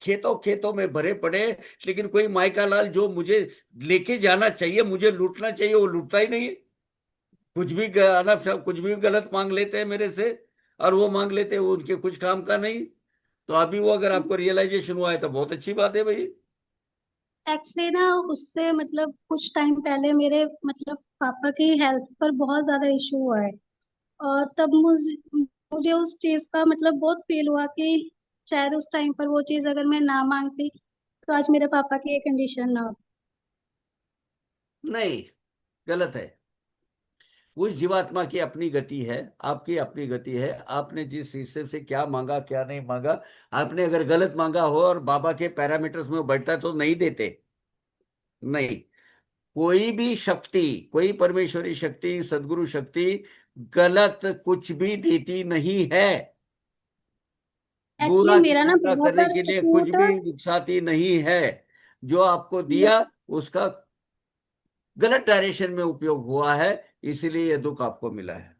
खेतों खेतों में भरे पड़े, लेकिन कोई मायका लाल जो मुझे लेके जाना चाहिए, मुझे लूटना चाहिए, वो लूटता ही नहीं है। कुछ भी अनब शब कुछ भी गलत मांग लेते हैं मेरे से, और वो मांग लेते हैं वो उनके कुछ काम का नहीं। तो अभी वो अगर आपको रियलाइजेशन हुआ है तो बहुत अच्छी बात है भाई। एक्चुअली ना उससे मतलब कुछ टाइम पहले मेरे मतलब पापा की हेल्थ पर बहुत ज्यादा इशू हुआ है, और तब मुझे मुझे उस चीज का मतलब बहुत फील हुआ कि शायद उस टाइम पर वो चीज अगर मैं ना मांगती तो आज मेरे पापा की ये कंडीशन ना होती। नहीं, गलत है। उस जीवात्मा की अपनी गति है, आपकी अपनी गति है। आपने जिस हिस्से से क्या मांगा क्या नहीं मांगा, आपने अगर गलत मांगा हो और बाबा के पैरामीटर्स में वो बैठता है तो नहीं देते। नहीं, कोई भी शक्ति, कोई परमेश्वरी शक्ति, सदगुरु शक्ति गलत कुछ भी देती नहीं है। एक्चुअली बुरा की मेरा ना पूरा वहां करने पर के लिए कुछ टूट, भी उकसाती नहीं है। जो आपको दिया उसका गलत डायरेक्शन में उपयोग हुआ है, इसीलिए ये दुख आपको मिला है।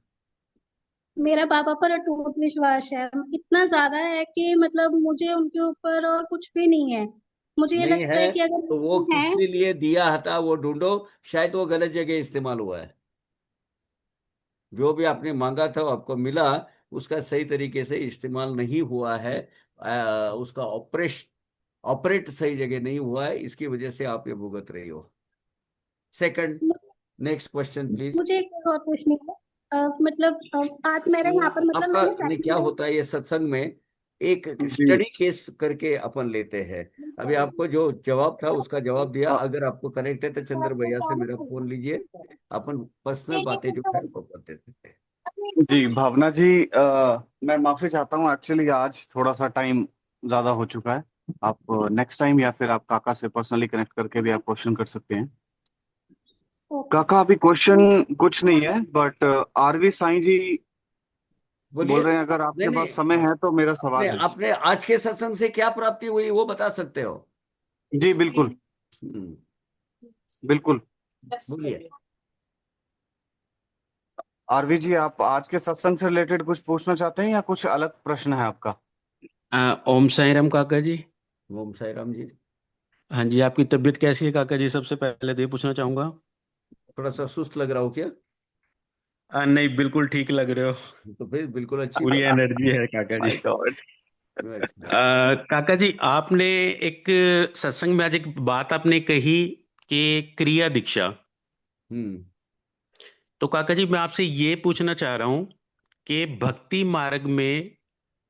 मेरा बाबा पर अटूट विश्वास है, इतना ज्यादा है कि मतलब मुझे उनके ऊपर और कुछ भी नहीं है। मुझे ये नहीं लगता है है कि अगर तो वो है, किसके लिए दिया था वो ढूंढो। शायद वो गलत जगह इस्तेमाल हुआ है। जो भी आपने मांगा था वो आपको मिला, उसका सही तरीके से इस्तेमाल नहीं हुआ है। उसका ऑपरेट सही जगह नहीं हुआ है, इसकी वजह से आप ये भुगत रही हो। Second, next question please. मुझे एक और पूछनी है। मतलब आज मेरा यहाँ पर मतलब आपका मैंने नहीं, क्या सेकंड होता है ये सत्संग में एक जी। स्टडी केस करके अपन लेते हैं। अभी आपको जो जवाब था उसका जवाब दिया, अ, अगर आपको कनेक्ट है तो चंद्र भैया से मेरा फोन लीजिए, अपन पर्सनल बातें जो है वो कर देते हैं। जी भावना जी, मैं माफी चाहता हूँ, एक्चुअली आज थोड़ा सा टाइम ज्यादा हो चुका है। आप नेक्स्ट टाइम या फिर आप काका से पर्सनली कनेक्ट करके भी आप क्वेश्चन कर सकते हैं। काका अभी क्वेश्चन कुछ नहीं है, बट आरवी साईं जी बोल बोलिए। रहे हैं अगर नहीं आपके नहीं, पास समय है तो मेरा आपने सवाल है। आपने आज के सत्संग से क्या प्राप्ति हुई वो बता सकते हो? जी बिल्कुल। हम्म, बिल्कुल। बोलिए। आरवी जी, आप आज के सत्संग से रिलेटेड कुछ पूछना चाहते हैं या कुछ अलग प्रश्न है आपका? ओम साई राम काका जी। ओम साई राम जी। हाँ जी, आपकी तबीयत कैसी है काका जी? सबसे पहले तो ये पूछना चाहूंगा। थोड़ा सा सुस्त लग रहा हो क्या? नहीं, बिल्कुल ठीक लग रहे हो। तो फिर बिल्कुल अच्छी पूरी बात। एनर्जी है काका जी। My God. अच्छा। काका जी, आपने एक सत्संग में आज एक बात आपने कही कि क्रिया दीक्षा। हम्म। तो काका जी, मैं आपसे ये पूछना चाह रहा हूँ कि भक्ति मार्ग में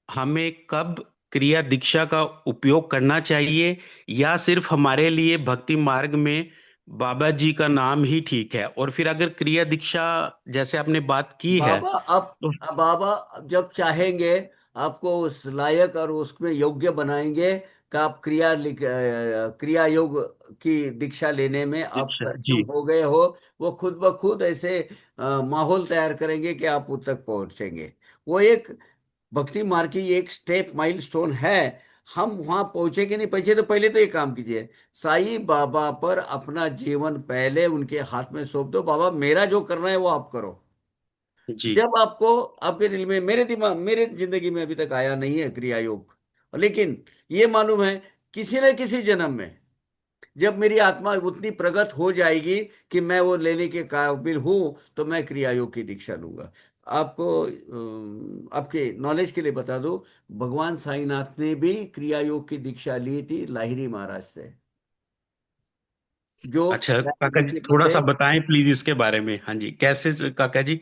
हमें कब क्रिया दीक्षा का उपयोग करना चाहिए, या सिर्फ हमारे लिए भक्ति मार्ग में बाबा जी का नाम ही ठीक है? और फिर अगर क्रिया दीक्षा जैसे आपने बात की है बाबा तो अब बाबा जब चाहेंगे आपको उस लायक और उसमें योग्य बनाएंगे कि आप क्रिया योग की दीक्षा लेने में आप दीक्षा सक्षम जी। हो गए हो। वो खुद ब खुद ऐसे माहौल तैयार करेंगे कि आप उस तक पहुंचेंगे। वो एक भक्ति मार्ग की एक स्टेप माइलस्टोन है। हम वहां पहुंचेंगे नहीं पहुंचे तो पहले तो ये काम कीजिए, साईं बाबा पर अपना जीवन पहले उनके हाथ में सौंप दो। बाबा मेरा जो करना है वो आप करो। जी। जब आपको आपके दिल में, मेरे जिंदगी में अभी तक आया नहीं है क्रिया योग, लेकिन ये मालूम है किसी न किसी जन्म में जब मेरी आत्मा उतनी प्रगत हो जाएगी कि मैं वो लेने के काबिल हूं तो मैं क्रिया योग की दीक्षा लूंगा। आपको आपके नॉलेज के लिए बता दूं, भगवान साईनाथ ने भी क्रिया योग की दीक्षा ली थी लाहिरी महाराज से, जो अच्छा काका जी, जैसे थोड़ा कहते सा हैं बताएं प्लीज इसके बारे में। हाँ जी, कैसे काका जी?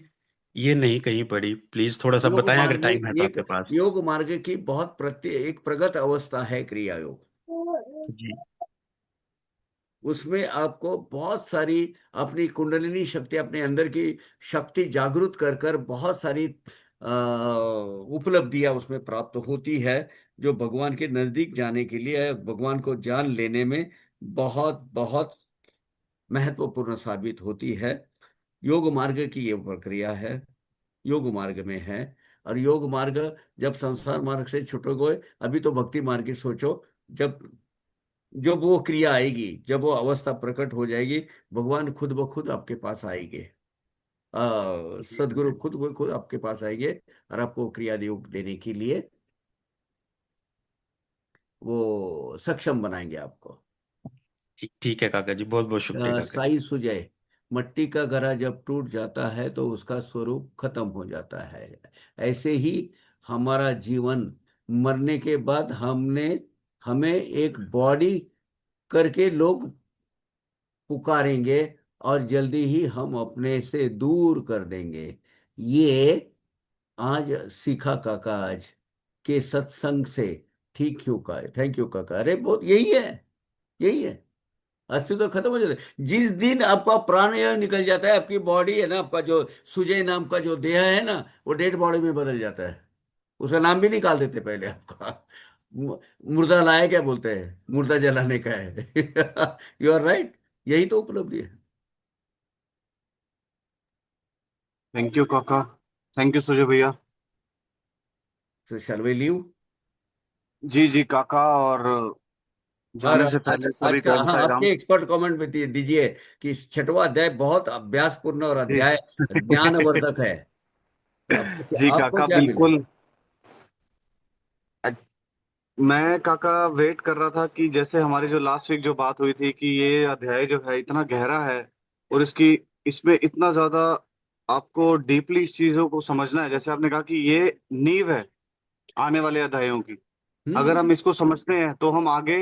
ये नहीं कहीं पड़ी, प्लीज थोड़ा सा योग बताएं अगर मार्ग में टाइम है तो एक आपके पास। योग मार्ग की बहुत एक प्रगत अवस्था है क्रिया योग। जी। उसमें आपको बहुत सारी अपनी कुंडलिनी शक्ति, अपने अंदर की शक्ति जागृत कर कर बहुत सारी उपलब्धियां उसमें प्राप्त होती है, जो भगवान के नजदीक जाने के लिए, भगवान को जान लेने में बहुत बहुत महत्वपूर्ण साबित होती है। योग मार्ग की ये प्रक्रिया है, योग मार्ग में है। और योग मार्ग जब संसार मार्ग से छुटोगे, अभी तो भक्ति मार्ग की सोचो। जब जब वो क्रिया आएगी, जब वो अवस्था प्रकट हो जाएगी, भगवान खुद ब खुद आपके पास आएंगे। सदगुरु खुद ब खुद आपके पास आएंगे और आपको क्रिया योग देने के लिए वो सक्षम बनाएंगे आपको। ठीक ठीक है काका जी, बहुत बहुत शुक्रिया काका जी। साई सुजय, मट्टी का घड़ा जब टूट जाता है तो उसका स्वरूप खत्म हो जाता है। ऐसे ही हमारा जीवन, मरने के बाद हमें एक बॉडी करके लोग पुकारेंगे और जल्दी ही हम अपने से दूर कर देंगे। ये आज सीखा काका, आज के सत्संग से। ठीक क्यों कहा? थैंक यू काका। अरे बहुत यही है, यही है। अस्तित्व खत्म हो जाता है जिस दिन आपका प्राण यह निकल जाता है। आपकी बॉडी है ना, आपका जो सुजय नाम का जो देह है ना, वो डेड बॉडी में बदल जाता है। उसका नाम भी निकाल देते पहले आपका। मुर्दा लाया क्या बोलते हैं, मुर्दा जलाने का है। यू आर राइट, यही तो उपलब्धि है। थैंक यू काका, थैंक यू सुजय भैया। तो शैल वी लीव। जी जी काका, और और जाने से आज पहले आज सभी को का, ओम हाँ, साई आपके राम। एक्सपर्ट कमेंट में दीजिए कि छठवां अध्याय बहुत अभ्यासपूर्ण और जी अध्याय ज्ञानवर्धक है। जी आपको काका क्या मिला? बिल्कुल। मैं काका वेट कर रहा था कि जैसे हमारी जो लास्ट वीक जो बात हुई थी कि ये अध्याय जो है इतना गहरा है, और इसकी इसमें इतना ज्यादा आपको डीपली इस चीजों को समझना है। जैसे आपने कहा कि ये नींव है आने वाले अध्यायों की। अगर हम्म। हम इसको समझते हैं तो हम आगे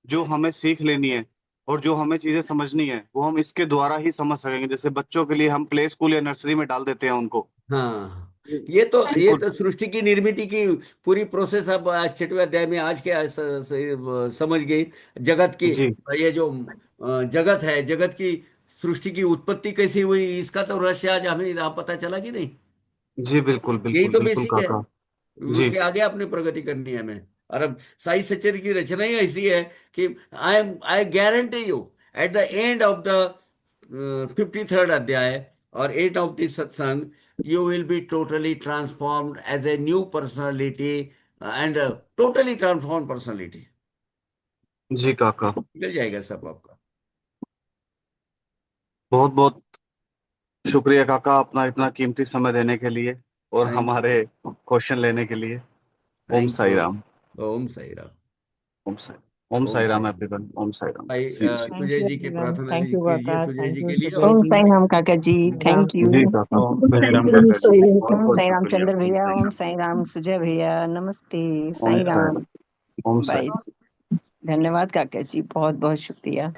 जो हमें सीख लेनी है और जो हमें चीजें समझनी है वो हम इसके द्वारा ही समझ सकेंगे। जैसे बच्चों के लिए हम प्ले स्कूल या नर्सरी में डाल देते हैं उनको। हाँ, ये तो बिल्कुल। सृष्टि की निर्मिति की पूरी प्रोसेस अब आज छठवें अध्याय में आज के समझ गई। जगत की, जी ये जो जगत है, जगत की सृष्टि की उत्पत्ति कैसी हुई, इसका तो रहस्य आज हमें यहाँ पता चला कि नहीं। जी बिल्कुल यही बिल्कुल तो बिल्कुल बेसिक है। काका। जी उसके आगे अपने प्रगति करनी है हमें। और अब साई सच्चर की रचना ही ऐसी है कि I guarantee you, at the end of the 53rd अध्याय और at of the satsang, you will be totally transformed as a new personality, and totally transform personality. जी काका, निकल जाएगा सब आपका। बहुत बहुत शुक्रिया काका अपना इतना कीमती समय देने के लिए और थैंक यू। हमारे क्वेश्चन लेने के लिए। Om thank Sai you. Ram. Om Sai Ram. Om Sai, Om Om Sai Sai Ram Ram. Everyone. Om Sai Ram. भाई see you see. Thank Sujay you ji की एवरीवन, प्रार्थना थैंक यू कीजिए काका, सुजय थैंक जी यू के लिए। सुजय और ओम जी। साई राम काका जी, थैंक यू। जी काका, ओम ओम साई राम थैंक काका जी, यू। बहुत ओम बहुत साई राम शुक्रिया। चंद्र ओम भैया, साई ओम राम। साई राम सुजय भैया, नमस्ते। ओम साई साई राम। राम। ओम साई। बाय। धन्यवाद काका जी, बहुत बहुत शुक्रिया।